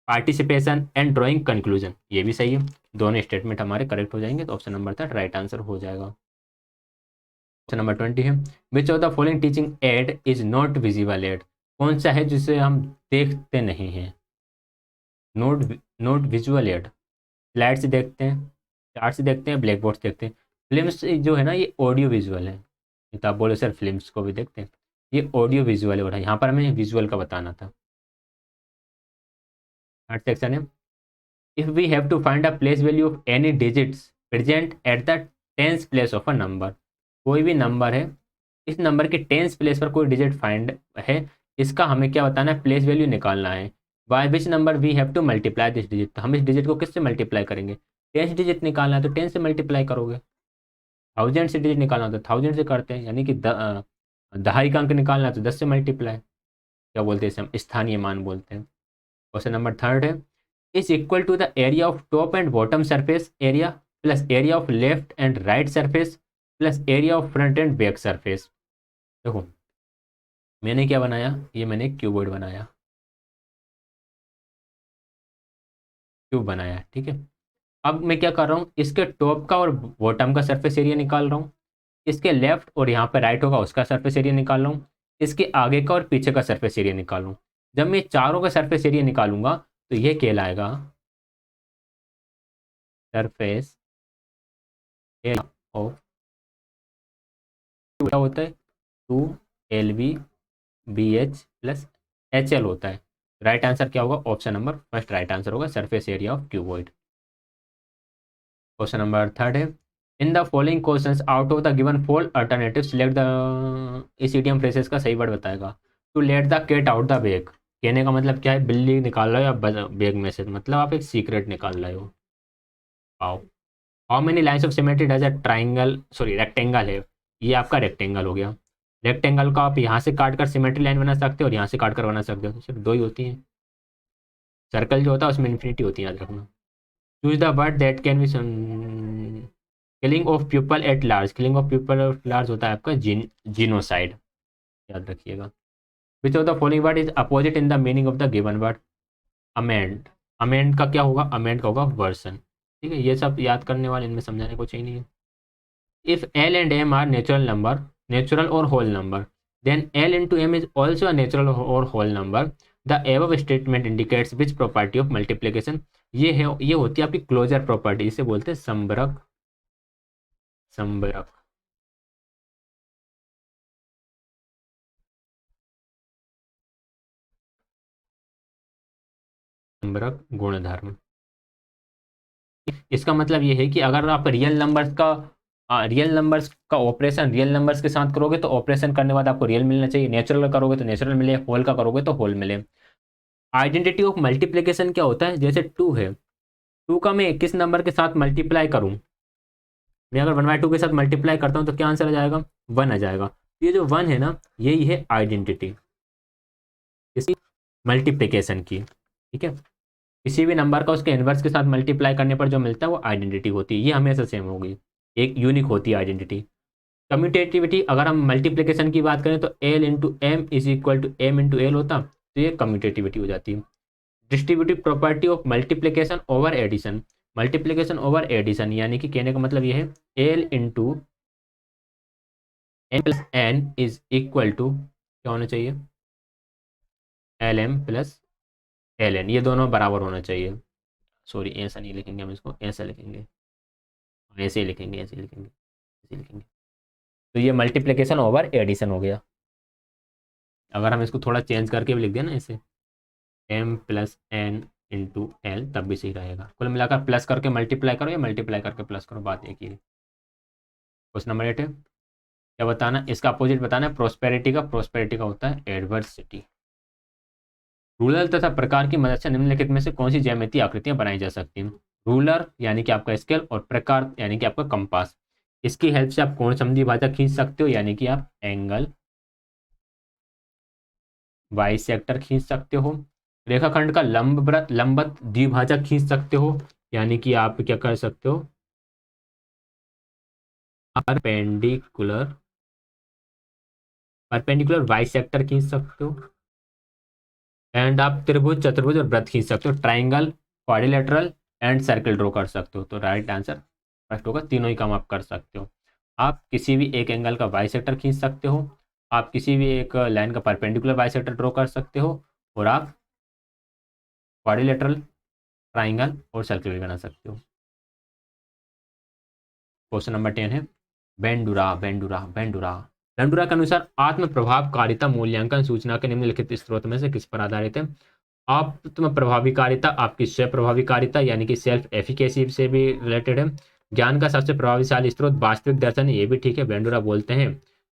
participation and drawing conclusion, ये भी सही है, दोनों स्टेटमेंट हमारे करेक्ट हो जाएंगे, तो ऑप्शन नंबर 3 राइट आंसर हो जाएगा। क्वेश्चन नंबर 20 है, which of the following teaching aid is not visible aid. कौन सा है जिसे हम देखते नहीं हैं, not not visual aid. Slide से देखते हैं, चार्ट से देखते हैं, ब्लैक बोर्ड से देखते हैं। फिल्म्स जो है ना ये ऑडियो विजुअल है, तो आप बोले सर फिल्म्स को भी देखते हैं, ये ऑडियो विजुअल है, यहाँ पर हमें विजुअल का बताना था। थर्ड सेक्शन है, if we have to find a place value of any digits present at the tens place of a number। कोई भी नंबर है, इस नंबर के टेंस प्लेस पर कोई डिजिट फाइंड है, इसका हमें क्या बताना है, प्लेस वैल्यू निकालना है। By which number we have to multiply this digit, तो हम इस डिजिट को किससे मल्टीप्लाई करेंगे, टेंस डिजिट निकालना है तो 10 से मल्टीप्लाई करोगे। 1000 से डिजिट निकालना होता है 1000 से करते हैं, यानी कि दहाई का अंक निकालना है तो 10 से मल्टीप्लाई, क्या बोलते हैं इसे हम स्थानीय मान बोलते हैं। क्वेश्चन नंबर थर्ड है, is equal to the area of top and bottom surface area plus area of left and right surface plus area of front and back surface. देखो मैंने क्या बनाया, ये मैंने क्यूबॉइड बनाया, क्यूब बनाया, ठीक है। अब मैं क्या कर रहा हूँ, इसके टॉप का और बॉटम का सरफेस एरिया निकाल रहा हूँ, इसके लेफ्ट और यहाँ पे राइट होगा उसका सरफेस एरिया निकाल रहा हूँ, इसके आगे का और पीछे का सरफेस एरिया निकाल रहा हूँ। जब मैं चारों का सरफेस एरिया निकालूंगा तो ये कहलाएगा सरफेस एरिया ऑफ, क्या होता है 2 LB BH प्लस HL होता है। राइट आंसर क्या होगा, option number first right answer होगा, surface area of cuboid. Question number third है, in the following questions out of the given four alternative select the, इस इडियम फ्रेजेस का सही word बताएगा। To let the cat out the bag, कहने का मतलब क्या है, बिल्ली निकाल रहे हो या बैग में से, मतलब आप एक सीक्रेट निकाल रहे हो। आओ, how many lines of symmetry does a triangle, sorry rectangle है, ये आपका रेक्टेंगल हो गया। रेक्टेंगल का आप यहाँ से काट कर सिमेट्री लाइन बना सकते हो और यहाँ से काट कर बना सकते हो, सिर्फ दो ही होती हैं। सर्कल जो होता है उसमें इन्फिनिटी होती है, याद रखना। Choose the word that can be, killing of people at large, killing of people at large होता है आपका जीनोसाइड, याद रखिएगा। विच of the following word is opposite in the meaning of the given word, amend, amend का क्या होगा, amend का होगा वर्सन, ठीक है। ये सब याद करने वाले, इनमें समझाने को चाहिए नहीं है। If L and M are natural number, natural और whole number, then L into M is also a natural और whole number, the above statement indicates which property of multiplication, ये है, ये होती है आपकी क्लोजर प्रॉपर्टी, इसे बोलते हैं संबरक, संबरक, संबरक गुणधर्म। इसका मतलब ये है कि अगर आप रियल नंबर्स का ऑपरेशन रियल नंबर्स के साथ करोगे तो ऑपरेशन करने के बाद आपको रियल मिलना चाहिए, नेचुरल का करोगे तो नेचुरल मिले, होल का करोगे तो होल मिले। आइडेंटिटी ऑफ मल्टीप्लीकेशन क्या होता है, जैसे 2 है, 2 का मैं किस नंबर के साथ मल्टीप्लाई करूं, मैं अगर 1/2 के साथ मल्टीप्लाई करता हूं तो क्या आंसर आ जाएगा, 1 आ जाएगा। ये जो 1 है ना, यही है आइडेंटिटी इसकी, मल्टीप्लीकेशन की, ठीक है। किसी भी नंबर का उसके इनवर्स के साथ मल्टीप्लाई करने पर जो मिलता है वो आइडेंटिटी होती है, ये हमेशा सेम होगी, एक यूनिक होती है आइडेंटिटी। कम्यूटेटिविटी, अगर हम मल्टीप्लिकेशन की बात करें तो L into M is equal to M into L होता, तो ये कम्यूटेटिविटी हो जाती है। Distributive property of multiplication over addition, multiplication over addition, यानी कि कहने का मतलब ये है L into M plus N is equal to क्या होना चाहिए, LM प्लस LN, ये दोनों बराबर होना चाहिए। सॉरी ऐसा नहीं लिखेंगे हम, इसको ऐसा लिखेंगे, ऐसे ही लिखेंगे, ऐसे ही लिखेंगे, ऐसे ही लिखेंगे। तो ये मल्टीप्लिकेशन ओवर एडिशन हो गया। अगर हम इसको थोड़ा चेंज करके भी लिख दें ना ऐसे, M plus N into L, तब भी सही रहेगा। कुल मिलाकर प्लस करके मल्टीप्लाई करो या मल्टीप्लाई करके प्लस करो, बात एक ही है। क्वेश्चन नंबर 8 है, क्या बताना, इसका अपोजिट बताना है प्रोस्पेरिटी का, प्रोस्पेरिटी का होता है एडवर्सिटी। रूलर तथा प्रकार की मदद से निम्नलिखित में से कौन सी ज्यामितीय आकृतियां बनाई जा सकती हैं। रूलर यानी कि आपका स्केल, और प्रकार यानी कि आपका कंपास। इसकी हेल्प से आप कौन समझी भाजक खींच सकते हो, यानी कि आप एंगल, वाई सेक्टर खींच सकते हो। रेखाखंड का लंबवत द्विभाजक खींच सकते हो, यानी कि आप क्या कर सकते हो, परपेंडिकुलर, परपेंडिकुलर वाई सेक्टर खींच सकते हो। एंड आप त्रिभुज, चतुर्भुज और वृत्त खींच सकते हो, triangle, quadrilateral and circle draw कर सकते हो। तो राइट आंसर फर्स्ट होगा, तीनों ही काम आप कर सकते हो। आप किसी भी एक एंगल का बाई सेक्टर खींच सकते हो, आप किसी भी एक लाइन का परपेंडिकुलर बाई सेक्टर ड्रॉ कर सकते हो, और आप क्वाड्रिलेटरल, ट्राइंगल और सर्कल भी बना सकते हो। क्वेश्चन नंबर 10 है, बेंडुरा, बेंडुरा, बेंडुरा, बेंडुरा के अनुसार आत्म प्रभावकारिता मूल्यांकन सूचना के निम्नलिखित स्रोत में से किस पर आधारित है। आत्म प्रभाविकारिता आपकी स्वयं प्रभाविकारिता यानी कि सेल्फ एफिकेसी से भी रिलेटेड है। ज्ञान का सबसे प्रभावशाली स्रोत वास्तविक दर्शन, ये भी ठीक है, बेंडुरा बोलते हैं।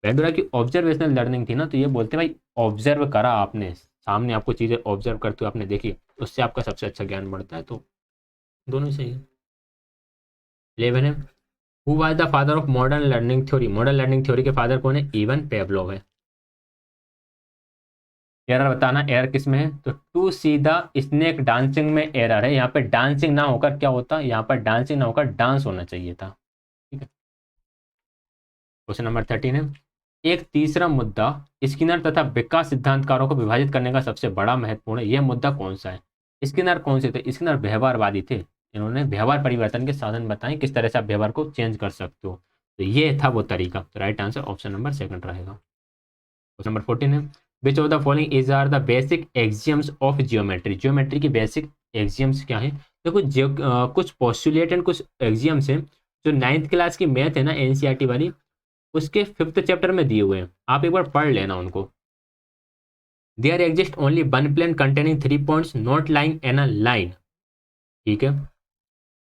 बेंडुरा की ऑब्जर्वेशनल लर्निंग थी ना, तो ये बोलते हैं भाई ऑब्जर्व करा आपने, सामने आपको चीजें ऑब्जर्व करते हुए आपने देखी, उससे आपका सबसे अच्छा ज्ञान बढ़ता है। तो दोनों सही है। 11 है, who was the father of modern learning theory? Modern learning theory के फादर कौन है? इवन पेवलोव है। एरर बताना, एरर किस में है? तो to see the snake dancing में एरर है। यहाँ पे डांसिंग ना होकर क्या होता? यहाँ पर डांसिंग ना होकर डांस होना चाहिए था। ठीक है। क्वेश्चन नंबर 13 है, एक तीसरा मुद्दा स्किनर तथा विकास सिद्धांतकारों को विभाजित करने का सबसे बड़ा महत्वपूर्ण है, यह मुद्दा कौन सा है? स्किनर कौन से थे? स्किनर व्यवहारवादी थे। इन्होंने व्यवहार परिवर्तन के साधन बताए, किस तरह से आप व्यवहार को चेंज कर सकते हो। तो ये था वो तरीका। तो right answer option number second रहेगा। क्वेश्चन नंबर 14 है, which of the following is are the basic axioms of geometry? Geometry की बेसिक एक्सियम्स क्या है? देखो कुछ पोस्टुलेट एंड कुछ एक्सियम्स हैं जो 9th क्लास की मैथ है ना, एनसीईआरटी वाली, उसके 5th चैप्टर में दिए हुए हैं, आप एक बार पढ़ लेना उनको। There exist only one plane containing 3 points not lying in a line. ठीक है।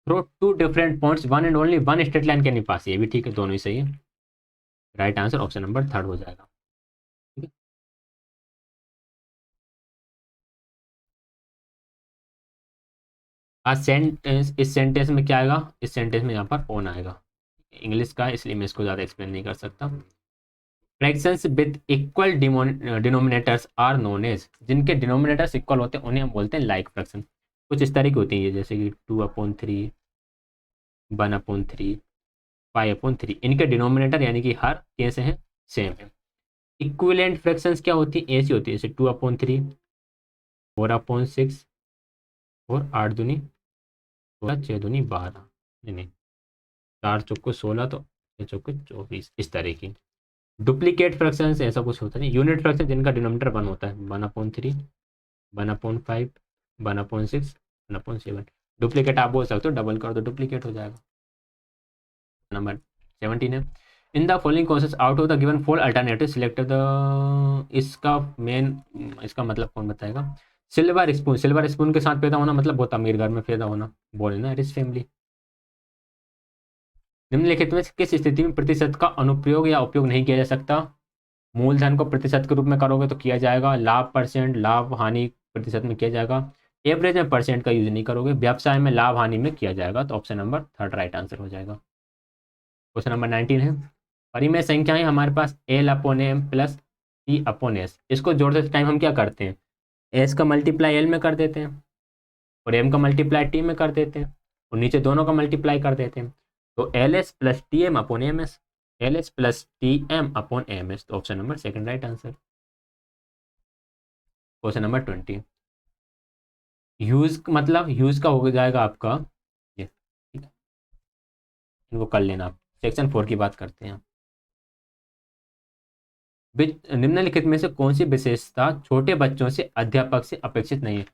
Through two different points one and only one straight line can pass, ये भी ठीक है, दोनों ही सही है। Right answer option number third हो जाएगा। ठीक है। आज सेंटेंस, इस सेंटेंस में क्या आएगा? इस सेंटेंस में यहाँ पर ओन आएगा। इंग्लिश का, इसलिए मैं इसको ज़्यादा एक्सप्लेन नहीं कर सकता। Fractions with equal denominators are known as, जिनके डिनोमिनेटर्स इक्वल होते हैं उन्हें हम बोलते हैं लाइक फ्रैक्शन। कुछ इस तरह की होती है, जैसे कि 2/3, 1/3, 5/3, इनके डिनोमिनेटर यानी कि हर कैसे हैं? सेम है। इक्विवेलेंट फ्रैक्शंस क्या होती है? ऐसी होती है जैसे 2/3, 4/6 और 8 दूनी 16, 6 दूनी 12, नहीं नहीं, 4 चौको 16, तो 6 चौको 24, इस तरह की। डुप्लीकेट फ्रैक्शंस ऐसा कुछ होता नहीं। यूनिट फ्रैक्शन जिनका डिनोमिनेटर 1 होता है, 1/3, 1/5, 1/6, 1/7। डुप्लीकेट आप बोल सकते हो, डबल कर दो डुप्लीकेट हो जाएगा। नंबर 17 है, in the following causes out of the given four alternative select the, इसका मेन, इसका मतलब कौन बताएगा? सिल्वर स्पून, सिल्वर स्पून के साथ पैदा होना मतलब बहुत अमीर घर में पैदा होना, बोले ना रिच फैमिली। निम्नलिखित में से किस स्थिति में प्रतिशत का अनुप्रयोग या उपयोग नहीं किया जा सकता? मूलधन को प्रतिशत के रूप में करोगे तो किया जाएगा, लाभ परसेंट, लाभ हानि प्रतिशत में किया जाएगा, एवरेज में परसेंट का यूज नहीं करोगे, व्यवसाय में लाभ हानि में किया जाएगा। तो option number third right answer हो जाएगा। क्वेश्चन नंबर 19 है, परिमेय संख्याएं हमारे पास L/M प्लस T/S, इसको जोड़ते टाइम हम क्या करते हैं? एस का मल्टीप्लाई एल में कर देते हैं और एम का मल्टीप्लाई टी में कर देते हैं और नीचे दोनों का मल्टीप्लाई कर देते हैं। तो LS+TM/MS, LS+TM/MS, तो option number second right answer. Question number 20, huge मतलब ह्यूज का हो जाएगा आपका ये, ठीक है, इनको कर लेना आप। सेक्शन 4 की बात करते हैं। निम्नलिखित में से कौन सी विशेषता छोटे बच्चों से अध्यापक से अपेक्षित नहीं है?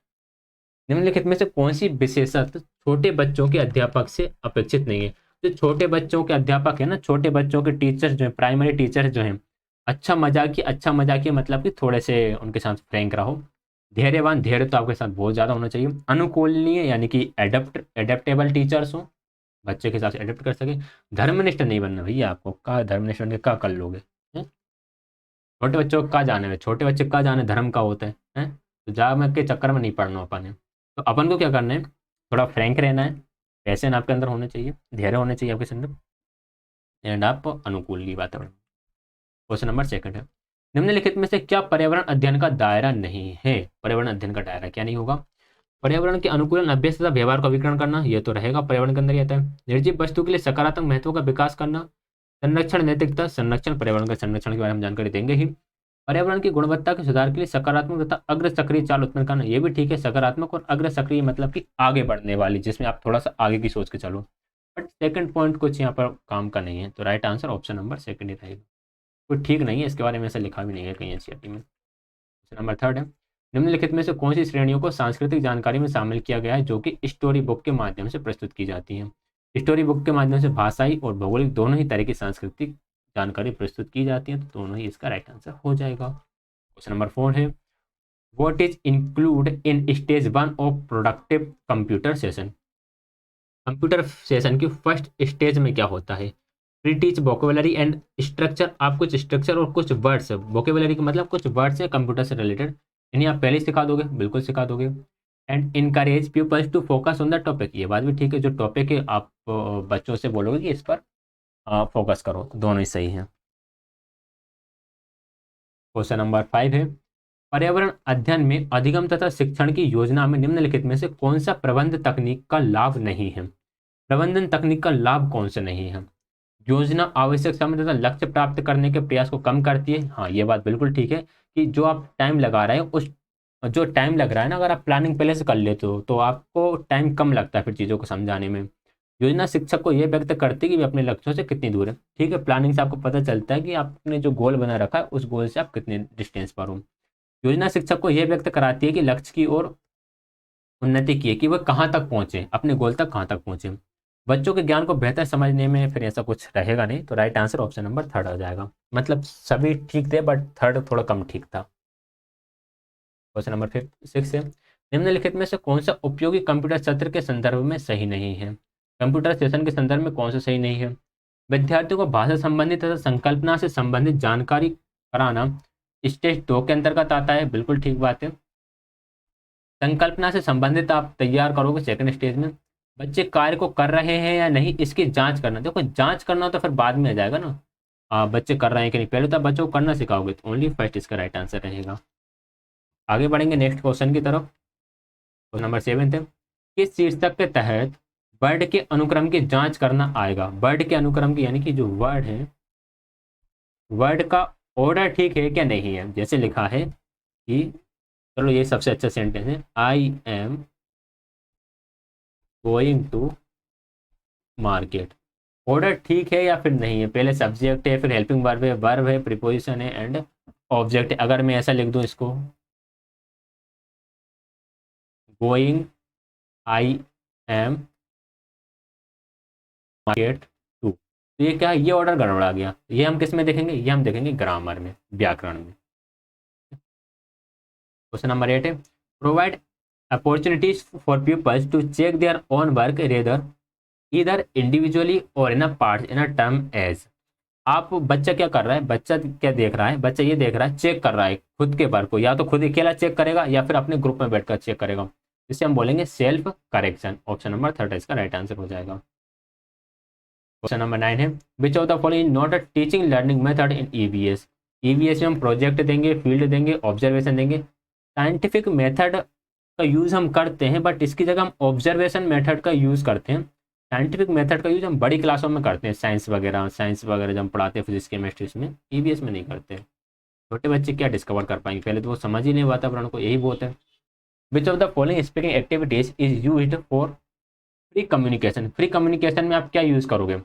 निम्नलिखित में से कौन सी विशेषता छोटे बच्चों के अध्यापक से अपेक्षित नहीं है? जो छोटे बच्चों के अध्यापक है ना, छोटे बच्चों के टीचर्स जो है, प्राइमरी टीचर्स जो हैं, अच्छा मजाकिया मतलब कि थोड़े से उनके साथ फ्रैंक रहो। धैर्यवान, धैर्य तो आपके साथ बहुत ज़्यादा होना चाहिए। अनुकूलनीय यानी कि एडेप्टेबल टीचर्स हो, बच्चे के हिसाब से एडेप्ट कर सके। धर्मनिष्ठ नहीं बनना भैया, आपको का धर्मनिष्ठ बन के क्या कर लोगे? हैं? छोटे बच्चों को क्या जाने में, छोटे बच्चे का जाने धर्म का होता है, हैं? तो जा मैं के चक्कर में नहीं पड़ना अपन है। तो अपन को क्या करना है? थोड़ा फ्रैंक रहना है, पैशन आपके अंदर होने चाहिए, धैर्य होने चाहिए आपके अंदर, एंड आप अनुकूल की वातावरण। क्वेश्चन नंबर सेकंड है, निम्नलिखित में से क्या पर्यावरण अध्ययन का दायरा नहीं है? पर्यावरण अध्ययन का दायरा क्या नहीं होगा? पर्यावरण के अनुकूलन, अभ्यास तथा व्यवहार का विवरण करना, यह तो रहेगा, पर्यावरण के अंदर ही आता है। निर्जीव वस्तु के लिए सकारात्मक महत्व का विकास करना, संरक्षण नैतिकता, संरक्षण, पर्यावरण का संरक्षण के बारे में जानकारी देंगे ही। पर्यावरण की गुणवत्ता के सुधार के लिए सकारात्मक तथा अग्र सक्रिय चाल उत्पन्न करना, ये भी ठीक है। सकारात्मक और अग्र सक्रिय मतलब कि आगे बढ़ने वाली, जिसमें आप थोड़ा सा आगे की सोच के चलो। बट सेकंड पॉइंट कुछ यहाँ पर काम का नहीं है, तो right answer option number second ही रहेगा। कोई ठीक नहीं है, इसके बारे में ऐसा लिखा भी नहीं है कहीं एनसीईआरटी में। क्वेश्चन नंबर थर्ड है, निम्नलिखित में से कौन सी श्रेणियों को सांस्कृतिक जानकारी में शामिल किया गया है जो कि स्टोरी बुक के माध्यम से प्रस्तुत की जाती है? स्टोरी बुक के माध्यम से भाषाई और भौगोलिक दोनों ही तरह की सांस्कृतिक जानकारी प्रस्तुत की जाती है, तो दोनों ही इसका राइट आंसर हो जाएगा। क्वेश्चन नंबर 4 है, what is include in stage 1 of productive computer session? Computer session की फर्स्ट स्टेज में क्या होता है? Pre teach vocabulary and structure, आप कुछ स्ट्रक्चर और कुछ वर्ड्स, वोकेबलरी का मतलब कुछ वर्ड्स हैं कंप्यूटर से रिलेटेड, इन्हें आप पहले ही सिखा दोगे, बिल्कुल सिखा दोगे। And encourage peoples to focus on the topic, ये बात भी ठीक है, जो टॉपिक है आप बच्चों से बोलोगे कि इस पर फोकस करो, तो दोनों ही सही हैं। क्वेश्चन नंबर 5 है, पर्यावरण अध्ययन में अधिगम तथा शिक्षण की योजना में निम्नलिखित में से कौन सा प्रबंध तकनीक का लाभ नहीं है? प्रबंधन तकनीक का लाभ कौन से नहीं है? योजना आवश्यक समय तथा लक्ष्य प्राप्त करने के प्रयास को कम करती है। हाँ, ये बात बिल्कुल ठीक है कि जो आप टाइम लगा रहे हैं उस जो टाइम लग रहा है ना, अगर आप प्लानिंग पहले से कर लेते हो तो आपको टाइम कम लगता है फिर चीज़ों को समझाने में। योजना शिक्षक को यह व्यक्त करती है कि वे अपने लक्ष्यों से कितनी दूर है। ठीक है, प्लानिंग से आपको पता चलता है कि आपने जो गोल बना रखा है उस गोल से आप कितने डिस्टेंस पर हो। योजना शिक्षक को यह व्यक्त कराती है कि लक्ष्य की ओर उन्नति की है, कि वह कहाँ तक पहुंचे, अपने गोल तक कहाँ तक पहुंचे। बच्चों के ज्ञान को बेहतर समझने में फिर ऐसा कुछ रहेगा नहीं, तो राइट आंसर ऑप्शन नंबर 3 आ जाएगा। मतलब सभी ठीक थे बट 3 थोड़ा कम ठीक था। क्वेश्चन नंबर 6 है, निम्नलिखित में से कौन सा उपयोगी कंप्यूटर सत्र के संदर्भ में सही नहीं है? कंप्यूटर सेशन के संदर्भ में कौन सा सही नहीं है? विद्यार्थियों को भाषा संबंधित तथा संकल्पना से संबंधित जानकारी कराना स्टेज 2 के अंतर्गत आता है, बिल्कुल ठीक बात है। संकल्पना से संबंधित आप तैयार करोगे सेकंड स्टेज में। बच्चे कार्य को कर रहे हैं या नहीं इसकी जांच करना, देखो जांच करना तो फिर बाद में आ जाएगा ना, बच्चे कर रहे हैं कि नहीं, पहले तो आप बच्चों को करना सिखाओगे, तो ओनली फर्स्ट इसका राइट आंसर रहेगा। आगे बढ़ेंगे नेक्स्ट क्वेश्चन की तरफ। क्वेश्चन नंबर 7 है, किस शीर्षक के तहत वर्ड के अनुक्रम की जांच करना आएगा? वर्ड के अनुक्रम की यानी कि जो वर्ड है, वर्ड का ऑर्डर ठीक है क्या नहीं है। जैसे लिखा है कि, चलो ये सबसे अच्छा सेंटेंस है, I am going to market. Order ठीक है या फिर नहीं है? पहले सब्जेक्ट है, फिर हेल्पिंग वर्ब है, प्रीपोजिशन है एंड ऑब्जेक्ट है। अगर मैं ऐसा लिख दूं इसको, going I am market to, तो ये क्या है? ये ऑर्डर गड़बड़ा गया। ये हम किस में देखेंगे? ये हम देखेंगे ग्रामर में, व्याकरण में। क्वेश्चन नंबर 8 है, provide opportunities for peoples to check their own work rather either individually और in a part in a term as. आप, बच्चा क्या कर रहा है, बच्चा क्या देख रहा है? बच्चा ये देख रहा है, चेक कर रहा है खुद के वर्क को, या तो खुद अकेला चेक करेगा या फिर अपने ग्रुप में बैठकर चेक करेगा, जिसे हम बोलेंगे सेल्फ करेक्शन। ऑप्शन नंबर 3 इसका राइट आंसर हो जाएगा। क्वेश्चन नंबर 9 है, which of the following not a teaching learning method in EVS. EVS में हम प्रोजेक्ट देंगे, फील्ड देंगे, ऑब्जर्वेशन देंगे। साइंटिफिक मेथड का यूज़ हम करते हैं बट इसकी जगह हम ऑब्जर्वेशन मेथड का यूज़ करते हैं। साइंटिफिक मेथड का यूज़ हम बड़ी क्लासों में करते हैं, साइंस वगैरह जब हम पढ़ाते हैं फिजिक्स केमिस्ट्री में, ईवीएस में नहीं करते। छोटे बच्चे क्या डिस्कवर कर पाएंगे, पहले तो वो समझ ही नहीं वातावरण को, यही बहुत है। Which of the following speaking activities is used for free communication. Free communication में आप क्या यूज़ करोगे?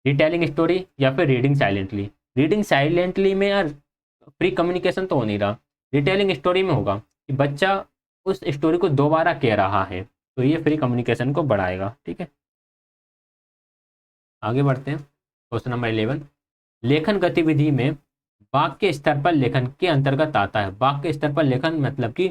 रिटेलिंग स्टोरी या फिर रीडिंग साइलेंटली। रीडिंग साइलेंटली में यार फ्री कम्युनिकेशन तो हो नहीं रहा, रिटेलिंग स्टोरी में होगा कि बच्चा उस स्टोरी को दोबारा कह रहा है, तो ये फ्री कम्युनिकेशन को बढ़ाएगा। ठीक है, आगे बढ़ते हैं। क्वेश्चन नंबर 11, लेखन गतिविधि में वाक्य स्तर पर लेखन के अंतर्गत आता है। वाक्य स्तर पर लेखन मतलब कि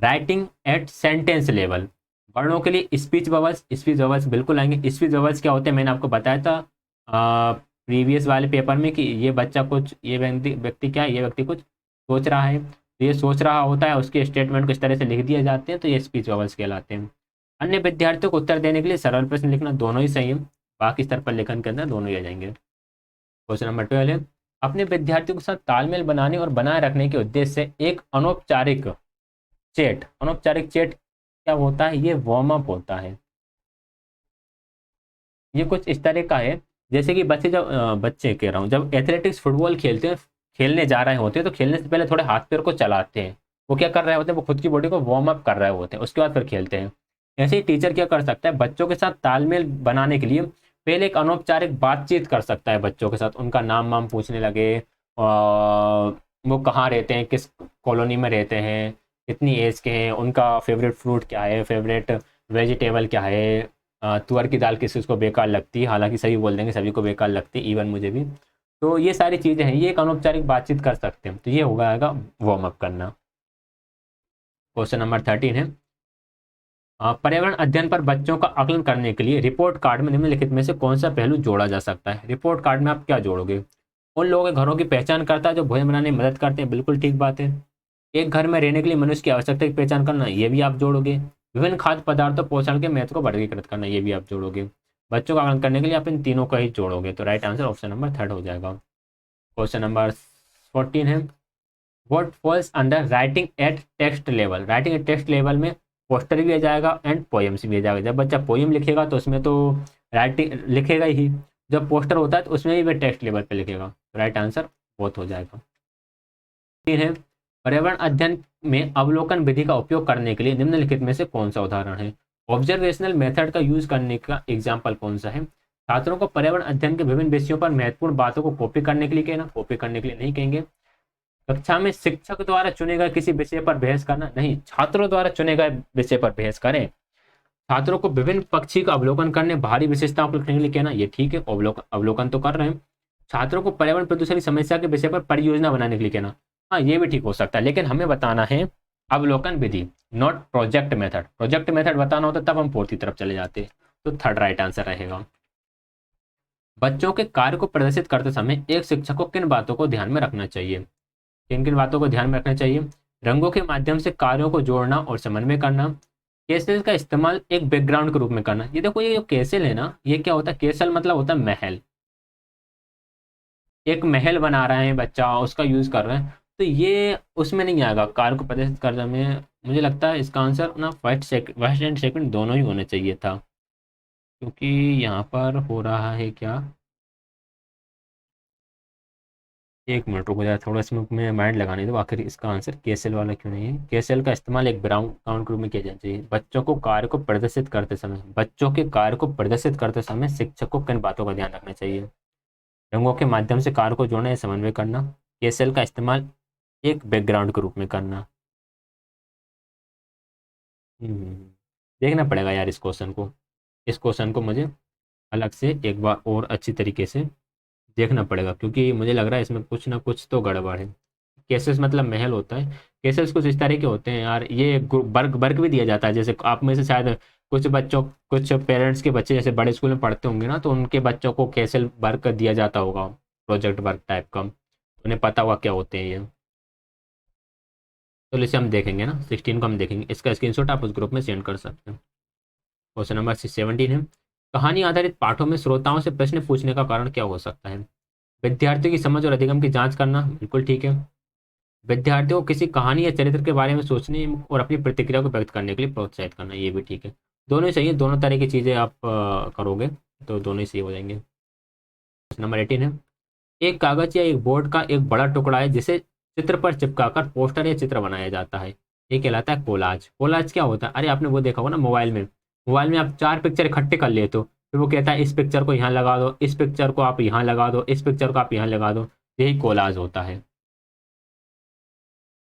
राइटिंग एट सेंटेंस लेवल। वर्णों के लिए स्पीच बबल्स बिल्कुल आएंगे। स्पीच बबल्स क्या होते हैं, मैंने आपको बताया था प्रीवियस वाले पेपर में कि ये बच्चा कुछ, ये व्यक्ति क्या है, ये व्यक्ति कुछ सोच रहा है, तो ये सोच रहा होता है, उसके स्टेटमेंट को इस तरह से लिख दिए जाते हैं, तो ये स्पीच बबल्स कहलाते हैं। अन्य विद्यार्थियों को उत्तर देने के लिए सरल प्रश्न लिखना, दोनों ही सही है। बाकी स्तर पर लेखन के अंदर दोनों ही आ जाएंगे। क्वेश्चन नंबर 12 है, अपने विद्यार्थियों के साथ तालमेल बनाने और बनाए रखने के उद्देश्य से एक अनौपचारिक चेट क्या होता है? ये वार्म अप होता है। ये कुछ इस तरह का है, जैसे कि बच्चे कह रहा हूँ, जब एथलेटिक्स फुटबॉल खेलते हैं, खेलने जा रहे होते हैं, तो खेलने से पहले थोड़े हाथ पैर को चलाते हैं। वो क्या कर रहे होते हैं? वो खुद की बॉडी को वार्म अप कर रहे होते हैं, उसके बाद फिर खेलते हैं। ऐसे ही टीचर क्या कर सकता है? बच्चों के साथ तालमेल बनाने के लिए पहले एक अनौपचारिक बातचीत कर सकता है बच्चों के साथ, उनका नाम वाम पूछने लगे, वो कहाँ रहते हैं, किस कॉलोनी में रहते हैं, कितनी एज के हैं, उनका फेवरेट फ्रूट क्या है, फेवरेट वेजिटेबल क्या है, तुअर की दाल किस किस को बेकार लगती है, हालांकि सभी बोल देंगे सभी को बेकार लगती है, इवन मुझे भी। तो ये सारी चीज़ें हैं, ये एक अनौपचारिक बातचीत कर सकते हैं, तो ये होगा आएगा वार्म अप करना। क्वेश्चन नंबर 13 है, पर्यावरण अध्ययन पर बच्चों का आकलन करने के लिए रिपोर्ट कार्ड में निम्नलिखित में से कौन सा पहलू जोड़ा जा सकता है? रिपोर्ट कार्ड में आप क्या जोड़ोगे? उन लोगों के घरों की पहचान करता है जो भोजन बनाने में मदद करते हैं, बिल्कुल ठीक बात है। एक घर में रहने के लिए मनुष्य की आवश्यकता की पहचान करना, ये भी आप जोड़ोगे। विभिन्न खाद्य पदार्थों पोषण के महत्व को वर्गीकृत करना, ये भी आप जोड़ोगे। बच्चों का आकलन करने के लिए आप इन तीनों का ही जोड़ोगे, तो राइट आंसर ऑप्शन नंबर 3 हो जाएगा। क्वेश्चन नंबर 14 है, what falls under writing at text level. Writing at text level में पोस्टर भी आ जाएगा एंड पोएम्स भी आ जाएगा। जब बच्चा पोएम लिखेगा तो उसमें तो राइटिंग लिखेगा ही, जब पोस्टर होता है तो उसमें भी वह टेक्स्ट लेवल पे लिखेगा। राइट आंसर बोथ हो जाएगा। फिर है, पर्यावरण अध्ययन में अवलोकन विधि का उपयोग करने के लिए निम्नलिखित में से कौन सा उदाहरण है। ऑब्जर्वेशनल मेथड का यूज करने का एग्जाम्पल कौन सा है। छात्रों को पर्यावरण अध्ययन के विभिन्न विषयों पर महत्वपूर्ण बातों को कॉपी करने के लिए कहना, कॉपी करने के लिए नहीं कहेंगे। कक्षा में शिक्षक द्वारा चुने गए किसी विषय पर बहस करना, नहीं, छात्रों द्वारा चुने गए विषय पर बहस करें। छात्रों को विभिन्न पक्षी का अवलोकन करने, बाहरी विशेषताओं को लिखने के लिए कहना, ये ठीक है, अवलोकन तो कर रहे हैं। छात्रों को पर्यावरण प्रदूषण की समस्या के विषय पर परियोजना बनाने के लिए कहना, हाँ ये भी ठीक हो सकता है, लेकिन हमें बताना है अवलोकन विधि, not project method. Project method बताना होता तब हम फोर्थ की तरफ चले जाते, तो थर्ड राइट आंसर रहेगा। बच्चों के कार्य को प्रदर्शित करते समय एक शिक्षक को किन बातों को ध्यान में रखना चाहिए। किन किन बातों को ध्यान में रखना चाहिए। रंगों के माध्यम से कार्यों को जोड़ना और समन्वय करना। केसल का इस्तेमाल एक बैकग्राउंड के रूप में करना। ये देखो, ये जो केसल है ना, ये क्या होता है, केसल मतलब होता है महल। एक महल बना रहे हैं बच्चा, उसका यूज कर रहे हैं, तो ये उसमें नहीं आएगा कार्य को प्रदर्शित करने में। मुझे लगता है इसका आंसर ना फर्स्ट एंड सेकंड दोनों ही होने चाहिए था, क्योंकि यहाँ पर हो रहा है क्या, एक मिनट रुको जरा, थोड़ा इसमें मैं माइंड लगाने दो। आखिर इसका आंसर केसेल वाला क्यों नहीं है। केसेल का इस्तेमाल एक ग्राउंड ग्रुप में किया जाना चाहिए। बच्चों को कार्य को प्रदर्शित करते समय, बच्चों के कार्य को प्रदर्शित करते समय शिक्षक को किन बातों का ध्यान रखना चाहिए। रंगों के माध्यम से कार्य को जोड़ना या समन्वय करना। केसेल का इस्तेमाल एक बैकग्राउंड के रूप में करना। हम्म, देखना पड़ेगा यार इस क्वेश्चन को, इस क्वेश्चन को मुझे अलग से एक बार और अच्छी तरीके से देखना पड़ेगा, क्योंकि मुझे लग रहा है इसमें कुछ ना कुछ तो गड़बड़ है। केसेस मतलब महल होता है, केसेस कुछ इस तरह के होते हैं यार। ये वर्क वर्क भी दिया जाता है, जैसे आप में से शायद कुछ बच्चों, कुछ पेरेंट्स के बच्चे जैसे बड़े स्कूल में पढ़ते होंगे ना, तो उनके बच्चों को केसेल वर्क दिया जाता होगा, प्रोजेक्ट वर्क टाइप का, उन्हें पता होगा क्या होते हैं ये। तो इसे हम देखेंगे ना, 16 को हम देखेंगे, इसका स्क्रीनशॉट आप उस ग्रुप में सेंड कर सकते हैं। क्वेश्चन नंबर 17 है, कहानी आधारित पाठों में श्रोताओं से प्रश्न पूछने का कारण क्या हो सकता है। विद्यार्थियों की समझ और अधिगम की जांच करना, बिल्कुल ठीक है। विद्यार्थियों को किसी कहानी या चरित्र के बारे में सोचने और अपनी प्रतिक्रिया को व्यक्त करने के लिए प्रोत्साहित करना, ये भी ठीक है। दोनों ही सही है, दोनों तरह की चीज़ें आप करोगे तो दोनों ही सही हो जाएंगे। नंबर 18 है, एक कागज या एक बोर्ड का एक बड़ा टुकड़ा है जिसे चित्र पर चिपकाकर पोस्टर या चित्र बनाया जाता है, ये कहलाता है कोलाज। कोलाज क्या होता है, अरे आपने वो देखा होगा ना मोबाइल में, मोबाइल में आप 4 पिक्चर इकट्ठे कर लेते हो, फिर वो कहता है इस पिक्चर को यहाँ लगा दो, इस पिक्चर को आप यहाँ लगा दो, इस पिक्चर को आप यहाँ लगा दो, यही कोलाज होता है।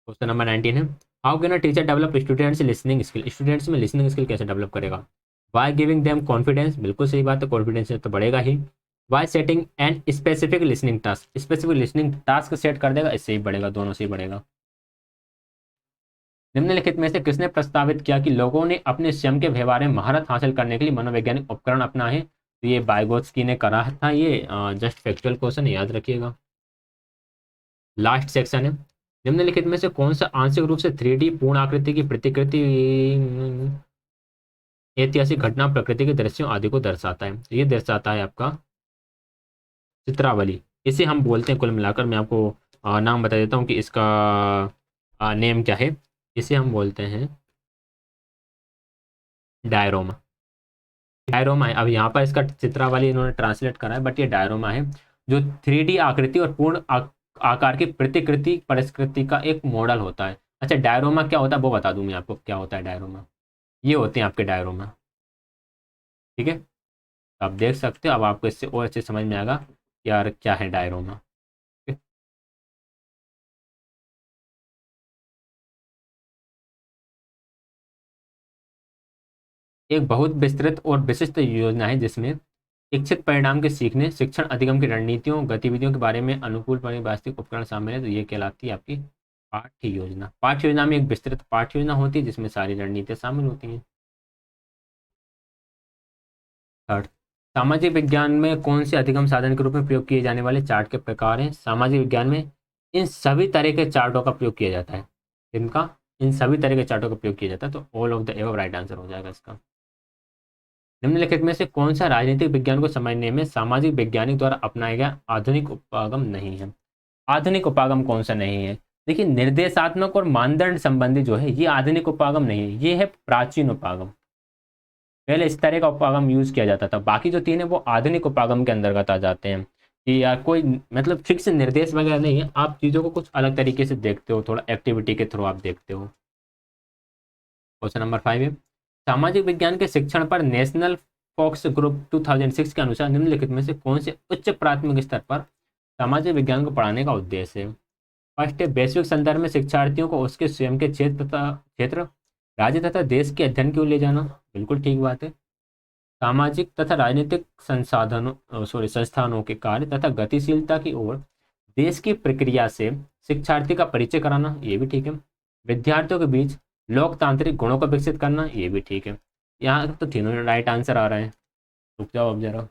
क्वेश्चन नंबर 19 है, how can a teacher develop students listening skill. Students में लिसनिंग स्किल कैसे डेवलप करेगा। बाय गिविंग देम कॉन्फिडेंस, बिल्कुल सही बात है, कॉन्फिडेंस तो बढ़ेगा ही। By setting and specific listening task, specific listening task set कर देगा, इससे ही बढ़ेगा, दोनों से ही बढ़ेगा। निम्नलिखित में से किसने प्रस्तावित किया कि लोगों ने अपने स्वयं के व्यवहार में महारत हासिल करने के लिए मनोवैज्ञानिक उपकरण अपनाए हैं। तो ये बाइगोत्स्की ने करा था, ये जस्ट फैक्चुअल क्वेश्चन याद रखिएगा। लास्ट सेक्शन है, निम्नलिखित में से कौन सा आंशिक रूप से 3D पूर्ण आकृति की प्रतिकृति ऐतिहासिक घटना, प्रकृति के दृश्यों आदि को दर्शाता है। ये दर्शाता है आपका चित्रावली, इसे हम बोलते हैं, कुल मिलाकर मैं आपको नाम बता देता हूँ कि इसका नेम क्या है। इसे हम बोलते हैं डायरोमा। डायरोमा है, अब यहाँ पर इसका चित्रावली इन्होंने ट्रांसलेट करा है, बट ये डायरोमा है, जो 3D आकृति और पूर्ण आकार की प्रतिकृति परिस्कृति का एक मॉडल होता है। अच्छा, डायरोमा क्या होता है वो बता दूं मैं आपको, क्या होता है डायरोमा। ये होते हैं आपके डायरोमा, ठीक है। तो आप देख सकते हो, अब आपको इससे और अच्छे समझ में आएगा कि यार क्या है डायरोमा। एक बहुत विस्तृत और विशिष्ट योजना है जिसमें इच्छित परिणाम के सीखने, शिक्षण, अधिगम की रणनीतियों, गतिविधियों के बारे में अनुकूल वास्तविक उपकरण शामिल है, तो ये कहलाती है आपकी पाठ्य योजना। पाठ्य योजना में एक विस्तृत पाठ्य योजना होती है जिसमें सारी रणनीतियाँ शामिल होती हैं। थर्ड, सामाजिक विज्ञान में कौन से अधिगम साधन के रूप में प्रयोग किए जाने वाले चार्ट के प्रकार हैं। सामाजिक विज्ञान में इन सभी तरह के चार्टों का प्रयोग किया जाता है। इनका इन सभी तरह के चार्टों का प्रयोग किया जाता है, तो all of the above right answer हो जाएगा इसका। निम्नलिखित में से कौन सा राजनीतिक विज्ञान को समझने में सामाजिक वैज्ञानिक द्वारा अपनाया गया आधुनिक उपागम नहीं है? आधुनिक उपागम कौन सा नहीं है? देखिए, निर्देशात्मक और मानदंड संबंधी जो है ये आधुनिक उपागम नहीं है, ये है प्राचीन उपागम। पहले इस तरह का उपागम यूज किया जाता था, बाकी जो तीन है वो आधुनिक उपागम के अंतर्गत आ जाते हैं। कि यार कोई मतलब फिक्स निर्देश वगैरह नहीं है, आप चीज़ों को कुछ अलग तरीके से देखते हो, थोड़ा एक्टिविटी के थ्रू आप देखते हो। क्वेश्चन नंबर 5 है, सामाजिक विज्ञान के शिक्षण पर नेशनल फोकस ग्रुप 2006 के अनुसार निम्नलिखित में से कौन से उच्च प्राथमिक स्तर पर सामाजिक विज्ञान को पढ़ाने का उद्देश्य है? फर्स्ट है, वैश्विक संदर्भ में शिक्षार्थियों को उसके स्वयं के क्षेत्र राज्य तथा देश के अध्ययन की ओर ले जाना। बिल्कुल ठीक बात है। सामाजिक तथा राजनीतिक संस्थानों के कार्य तथा गतिशीलता की ओर देश की प्रक्रिया से शिक्षार्थी का परिचय कराना, ये भी ठीक है। विद्यार्थियों के बीच लोकतांत्रिक गुणों को विकसित करना, ये भी ठीक है। यहाँ तो तीनों राइट आंसर आ रहे हैं। रुक जाओ अब जरा।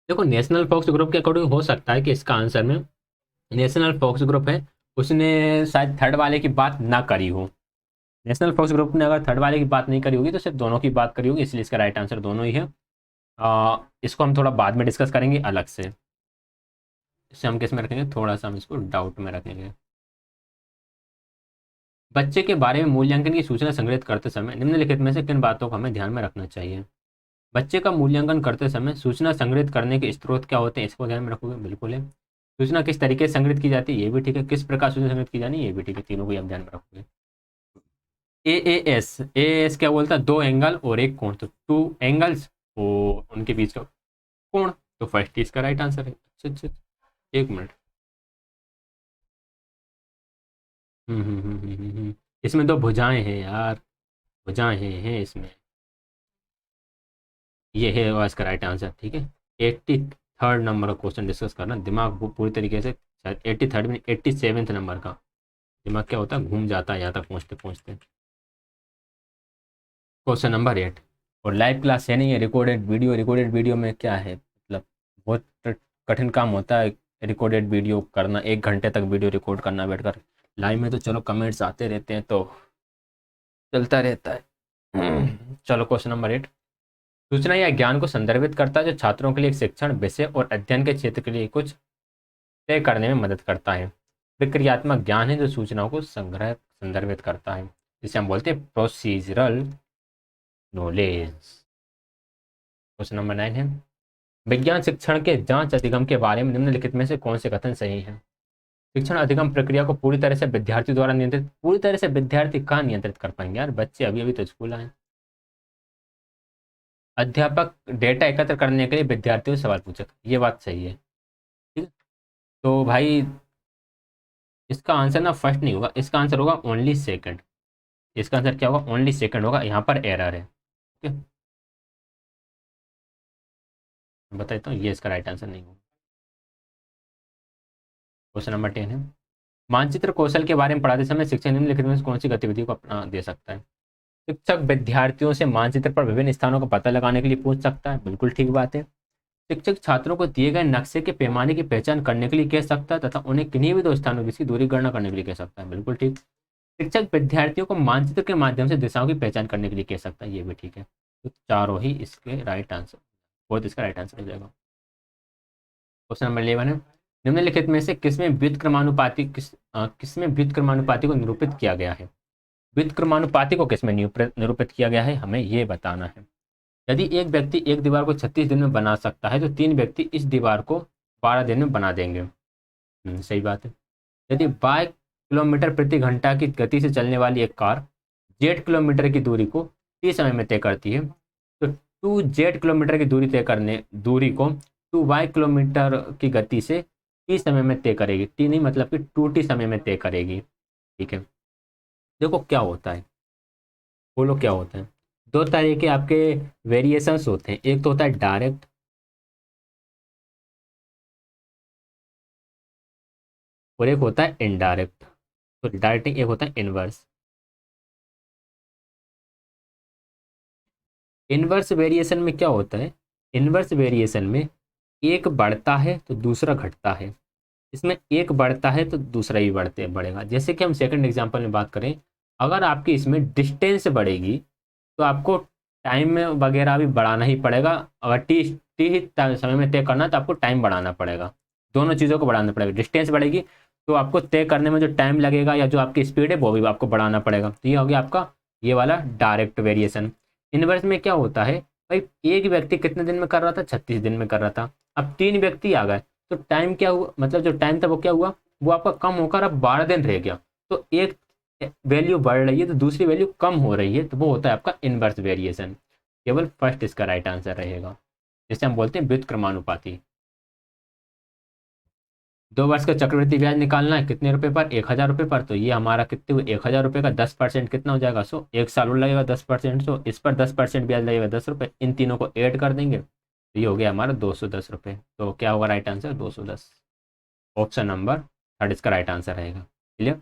देखो, नेशनल फोकस ग्रुप के अकॉर्डिंग हो सकता है कि इसका आंसर में नेशनल फोकस ग्रुप है, उसने शायद थर्ड वाले की बात ना करी हो। नेशनल फोकस ग्रुप ने अगर थर्ड वाले की बात नहीं करी होगी तो सिर्फ दोनों की बात करी होगी, इसलिए इसका राइट आंसर दोनों ही है। इसको हम थोड़ा बाद में डिस्कस करेंगे अलग से। इससे हम किस में रखेंगे, थोड़ा सा हम इसको डाउट में रखेंगे। बच्चे के बारे में मूल्यांकन की सूचना संग्रहित करते समय निम्नलिखित में से किन बातों को हमें ध्यान में रखना चाहिए? बच्चे का मूल्यांकन करते समय सूचना संग्रहित करने के स्रोत क्या होते हैं, इसको ध्यान में रखोगे? बिल्कुल है। सूचना किस तरीके से संग्रहित की जाती है, ये भी ठीक है। किस प्रकार सूचना संग्रहित की जानी है, ये भी ठीक है। तीनों को आप ध्यान में रखोगे। ए एस क्या बोलता है, दो एंगल और एक कोण, तो टू एंगल्स और उनके बीच का कोण, तो फर्स्ट इसका राइट आंसर है। अच्छा अच्छा, एक मिनट। इसमें दो भुजाएं हैं यार, भुजाएं हैं इसमें। ये है और इसका राइट आंसर, ठीक है। 83rd नंबर का क्वेश्चन डिस्कस करना, दिमाग पूरी तरीके से, शायद 83rd में 87th नंबर का। दिमाग क्या होता है, घूम जाता है यहाँ तक पहुँचते पहुँचते। क्वेश्चन नंबर 8, और लाइव क्लास है नहीं है, रिकॉर्डेड वीडियो। रिकॉर्डेड वीडियो में क्या है, मतलब बहुत कठिन काम होता है रिकॉर्डेड वीडियो करना, 1 घंटे तक वीडियो रिकॉर्ड करना बैठकर। लाइव में तो चलो कमेंट्स आते रहते हैं तो चलता रहता है। चलो क्वेश्चन नंबर 8, सूचना या ज्ञान को संदर्भित करता है जो छात्रों के लिए एक शिक्षण विषय और अध्ययन के क्षेत्र के लिए कुछ तय करने में मदद करता है। प्रक्रियात्मक ज्ञान है जो सूचनाओं को संग्रह संदर्भित करता है, जिसे हम बोलते हैं प्रोसीजरल नॉलेज। क्वेश्चन नंबर 9 है, विज्ञान शिक्षण के जांच अधिगम के बारे में निम्नलिखित में से कौन से कथन सही है? शिक्षण अधिगम प्रक्रिया को पूरी तरह से विद्यार्थी द्वारा नियंत्रित, पूरी तरह से विद्यार्थी कहाँ नियंत्रित कर पाएंगे यार, बच्चे अभी अभी तो स्कूल आए। अध्यापक डेटा एकत्र करने के लिए विद्यार्थियों से सवाल पूछे, ये बात सही है। ठीक है, तो भाई इसका आंसर ना फर्स्ट नहीं होगा, इसका आंसर होगा ओनली सेकंड। इसका आंसर क्या होगा, ओनली सेकंड होगा, यहाँ पर एरर है। ठीक है, बता देता हूँ, ये इसका राइट आंसर नहीं होगा। क्वेश्चन नंबर 10 है, मानचित्र कौशल के बारे में पढ़ाते समय शिक्षक निम्नलिखित में से कौन सी गतिविधि को अपना दे सकता है? शिक्षक विद्यार्थियों से मानचित्र पर विभिन्न स्थानों का पता लगाने के लिए पूछ सकता है, बिल्कुल ठीक बात है। शिक्षक छात्रों को दिए गए नक्शे के पैमाने की पहचान करने के लिए कह सकता है तथा उन्हें किन्हीं भी दो स्थानों की दूरी गणना करने के लिए कह सकता है, बिल्कुल ठीक। शिक्षक विद्यार्थियों को मानचित्र के माध्यम से दिशाओं की पहचान करने के लिए कह सकता है, ये भी ठीक है। तो चारों ही इसके राइट आंसर, बहुत इसका राइट आंसर हो जाएगा। क्वेश्चन नंबर 11 है, निम्नलिखित में से किसमें व्युत्क्रमानुपाती किसमें व्युत्क्रमानुपाती को निरूपित किया गया है? व्युत्क्रमानुपाती को किसमें निरूपित किया गया है, हमें ये बताना है। यदि एक व्यक्ति एक दीवार को 36 दिन में बना सकता है तो 3 व्यक्ति इस दीवार को 12 दिन में बना देंगे। सही बात है। यदि 22 किलोमीटर प्रति घंटा की गति से चलने वाली एक कार Z किलोमीटर की दूरी को 30 समय में तय करती है, तो 2Z किलोमीटर की दूरी को 2Y किलोमीटर की गति से 30 समय में तय करेगी। टी नहीं, मतलब कि 2T समय में तय करेगी। ठीक है, देखो क्या होता है, बोलो क्या होता है। दो तरह के आपके वेरिएशंस होते हैं, एक तो होता है डायरेक्ट, और एक होता है इनडायरेक्ट। तो डायरेक्ट एक होता है इनवर्स। इनवर्स वेरिएशन में क्या होता है, इनवर्स वेरिएशन में एक बढ़ता है तो दूसरा घटता है, इसमें एक बढ़ता है तो दूसरा ही बढ़ेगा। जैसे कि हम सेकंड एग्जांपल में बात करें, अगर आपकी इसमें डिस्टेंस बढ़ेगी तो आपको टाइम में वगैरह भी बढ़ाना ही पड़ेगा। अगर टी ही समय में तय करना है तो आपको टाइम बढ़ाना पड़ेगा, दोनों चीज़ों को बढ़ाना पड़ेगा। डिस्टेंस बढ़ेगी तो आपको तय करने में जो टाइम लगेगा या जो आपकी स्पीड है वो भी आपको बढ़ाना पड़ेगा। तो ये हो गया आपका ये वाला डायरेक्ट वेरिएशन। इनवर्स में क्या होता है भाई, एक व्यक्ति कितने दिन में कर रहा था, 36 दिन में कर रहा था, अब 3 व्यक्ति आ गए तो टाइम क्या हुआ, मतलब जो टाइम था वो क्या हुआ, वो आपका कम होकर अब 12 दिन रह गया। तो एक वैल्यू बढ़ रही है तो दूसरी वैल्यू कम हो रही है, तो वो होता है आपका इनवर्स वेरिएशन। केवल फर्स्ट इसका राइट आंसर रहेगा, जिसे हम बोलते हैं व्युत्क्रमानुपाती। 2 वर्ष का चक्रवृद्धि ब्याज निकालना है कितने रुपए पर, 1000 रुपये पर, तो ये हमारा कितने हुए, 1000 रुपये का 10% कितना हो जाएगा, 100। 1 साल और लगेगा 10%, सो इस पर 10% ब्याज लगेगा 10 रुपये, इन तीनों को ऐड कर देंगे तो ये हो गया हमारा 210 रुपये। तो क्या होगा right answer, 210। Option number third इसका राइट आंसर रहेगा। क्लियर।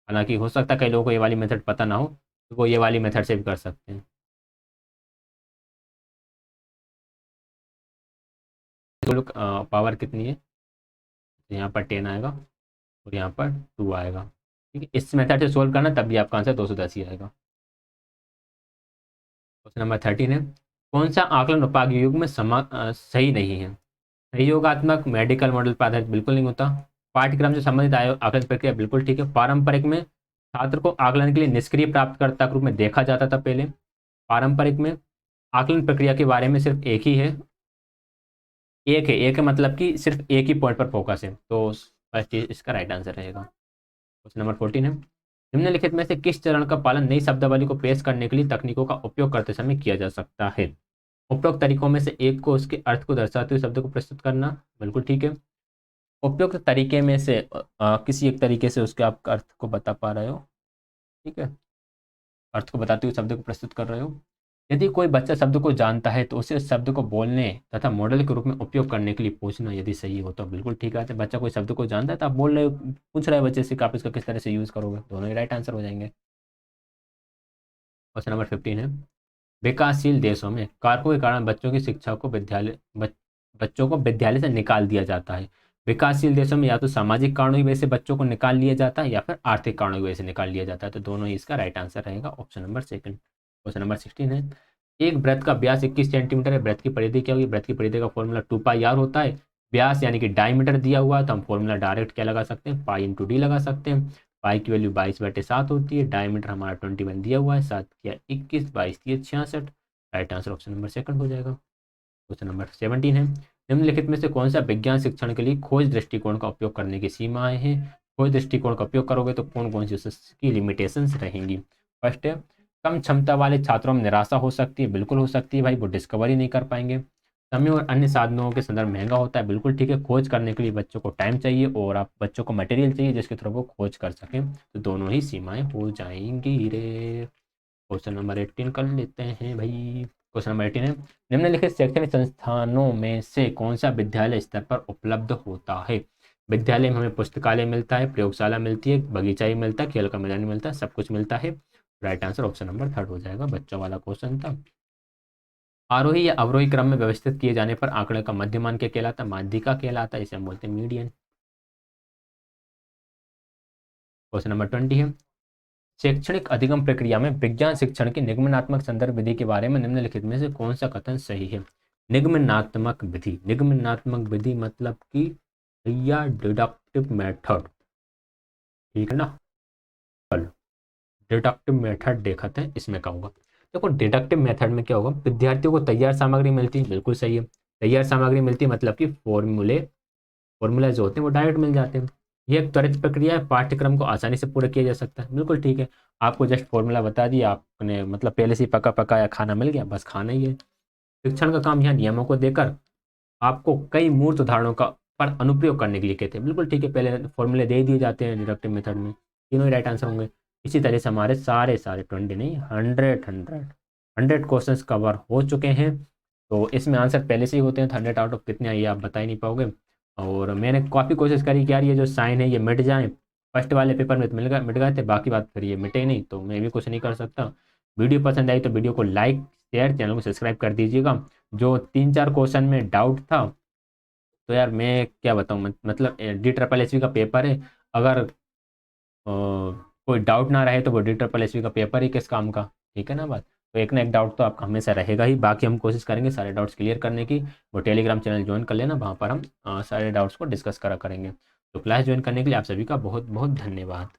हालांकि हो सकता है कई लोगों को ये वाली मेथड पता ना हो, तो वो ये वाली मेथड से भी कर सकते हैं। तो पावर कितनी है, तो यहाँ पर 10 आएगा और यहाँ पर 2 आएगा। ठीक है, इस मेथड से सोल्व करना तब भी आपका आंसर 210 ही आएगा। क्वेश्चन नंबर 13 है, कौन सा आकलन उपागत युग में सही नहीं है। सहयोगात्मक मेडिकल मॉडल पर आधारित बिल्कुल नहीं होता। पाठ्यक्रम से संबंधित आकलन प्रक्रिया बिल्कुल ठीक है। पारंपरिक में छात्र को आकलन के लिए निष्क्रिय प्राप्तकर्ता के रूप में देखा जाता था पहले। पारंपरिक में आकलन प्रक्रिया के बारे में सिर्फ एक ही है, एक है मतलब कि सिर्फ एक ही पॉइंट पर फोकस है, तो फर्स्ट इसका राइट आंसर रहेगा। क्वेश्चन नंबर 14 है, निम्नलिखित में से किस चरण का पालन नई शब्दावली को पेश करने के लिए तकनीकों का उपयोग करते समय किया जा सकता है। उपरोक्त तरीकों में से एक को उसके अर्थ को दर्शाते हुए शब्द को प्रस्तुत करना, बिल्कुल ठीक है। उपयुक्त तरीके में से किसी एक तरीके से उसके आप अर्थ को बता पा रहे हो, ठीक है, अर्थ को बताते हुए शब्द को प्रस्तुत कर रहे हो। यदि कोई बच्चा शब्द को जानता है तो उसे उस शब्द को बोलने तथा मॉडल के रूप में उपयोग करने के लिए पूछना, यदि सही हो तो बिल्कुल ठीक है। बच्चा कोई शब्द को जानता है तो आप बोल रहे हो, पूछ रहे हो बच्चे से कि आप इसका किस तरह से यूज़ करोगे, दोनों ही राइट आंसर हो जाएंगे। क्वेश्चन नंबर 15 है, विकासशील देशों में कारकों के कारण बच्चों की शिक्षा को बच्चों को विद्यालय से निकाल दिया जाता है। विकासशील देशों में या तो सामाजिक कारणों की वजह से बच्चों को निकाल लिया जाता है या फिर आर्थिक कारणों की वजह से निकाल लिया जाता है, तो दोनों ही इसका राइट आंसर रहेगा, option number second. Question number 16 है, एक वृत्त का व्यास 21 सेंटीमीटर है, वृत्त की परिधि क्या होगी, वृत्त की परिधि का फॉर्मूला 2πr होता है। व्यास यानी कि डायमीटर दिया हुआ है तो हम फॉर्मूला डायरेक्ट क्या लगा सकते हैं, पाई इंटू डी लगा सकते हैं। पाई की वैल्यू 22/7 होती है, डायमीटर हमारा 21 दिया हुआ है, 7 किया 21, 22 किया 66, right answer option number second हो जाएगा। क्वेश्चन नंबर 17 है, निम्नलिखित में से कौन सा विज्ञान शिक्षण के लिए खोज दृष्टिकोण का उपयोग करने की सीमाएं हैं। खोज दृष्टिकोण का उपयोग करोगे तो कौन कौन सी उसकी लिमिटेशंस रहेंगी। फर्स्ट है, कम क्षमता वाले छात्रों में निराशा हो सकती है, बिल्कुल हो सकती है भाई, वो डिस्कवरी नहीं कर पाएंगे। समय और अन्य साधनों के संदर्भ महंगा होता है, बिल्कुल ठीक है। खोज करने के लिए बच्चों को टाइम चाहिए और आप बच्चों को मटेरियल चाहिए जिसके थ्रू वो खोज कर सकें, तो दोनों ही सीमाएं हो जाएंगी रे। क्वेश्चन नंबर 18 कर लेते हैं भाई। क्वेश्चन नंबर 18 है, निम्नलिखित शैक्षणिक संस्थानों में से कौन सा विद्यालय स्तर पर उपलब्ध होता है। विद्यालय में हमें पुस्तकालय मिलता है, प्रयोगशाला मिलती है, बगीचा ही मिलता है, खेल का मैदान मिलता है, सब कुछ मिलता है। Right answer option number third हो जाएगा, बच्चों वाला क्वेश्चन था। आरोही या अवरोही क्रम में व्यवस्थित किए जाने पर आंकड़े का मध्यमान क्या कहलाता है, माध्यिका कहलाता है, इसे हम बोलते हैं मीडियन। क्वेश्चन नंबर 20 है, शैक्षणिक अधिगम प्रक्रिया में विज्ञान शिक्षण की निगमनात्मक संदर्भ विधि के बारे में निम्नलिखित में से कौन सा कथन सही है। निगमनात्मक विधि, निगमनात्मक विधि मतलब कि भैया डिडक्टिव मेथड, ठीक है ना। चलो डिडक्टिव मेथड देखते हैं इसमें क्या होगा। देखो डिडक्टिव मेथड में क्या होगा, विद्यार्थियों को तैयार सामग्री मिलती है, बिल्कुल सही है। तैयार सामग्री मिलती है मतलब कि फॉर्मूले जो होते हैं वो डायरेक्ट मिल जाते हैं। ये एक त्वरित प्रक्रिया है, पाठ्यक्रम को आसानी से पूरा किया जा सकता है, बिल्कुल ठीक है। आपको जस्ट फॉर्मूला बता दिया आपने, मतलब पहले से पका पकाया खाना मिल गया, बस खाना ही है। शिक्षण का काम यहाँ नियमों को देकर आपको कई मूर्त उदाहरणों का पर अनुप्रयोग करने के लिए कहते हैं, बिल्कुल ठीक है। पहले फॉर्मूले दे दिए जाते हैं डिडक्टिव मेथड में, तीनों ही राइट आंसर होंगे। इसी तरह से हमारे सारे 20 नहीं 100 क्वेश्चन कवर हो चुके हैं। तो इसमें आंसर पहले से ही होते हैं, 100 आउट ऑफ कितने आइए आप बता ही नहीं पाओगे। और मैंने काफ़ी कोशिश करी कि यार ये जो साइन है ये मिट जाए, फर्स्ट वाले पेपर में तो मिट गए थे, बाकी बात फिर ये मिटे नहीं, तो मैं भी कुछ नहीं कर सकता। वीडियो पसंद आई तो वीडियो को लाइक शेयर, चैनल को सब्सक्राइब कर दीजिएगा। जो 3-4 क्वेश्चन में डाउट था तो यार मैं क्या बताऊँ, मतलब DSSS का पेपर है, अगर कोई डाउट ना रहे तो वो DSSS का पेपर ही किस काम का। ठीक है ना बात। तो एक ना एक डाउट तो आपका हमेशा रहेगा ही, बाकी हम कोशिश करेंगे सारे डाउट्स क्लियर करने की। वो टेलीग्राम चैनल ज्वाइन कर लेना, वहाँ पर हम सारे डाउट्स को डिस्कस करा करेंगे। तो क्लास ज्वाइन करने के लिए आप सभी का बहुत बहुत धन्यवाद।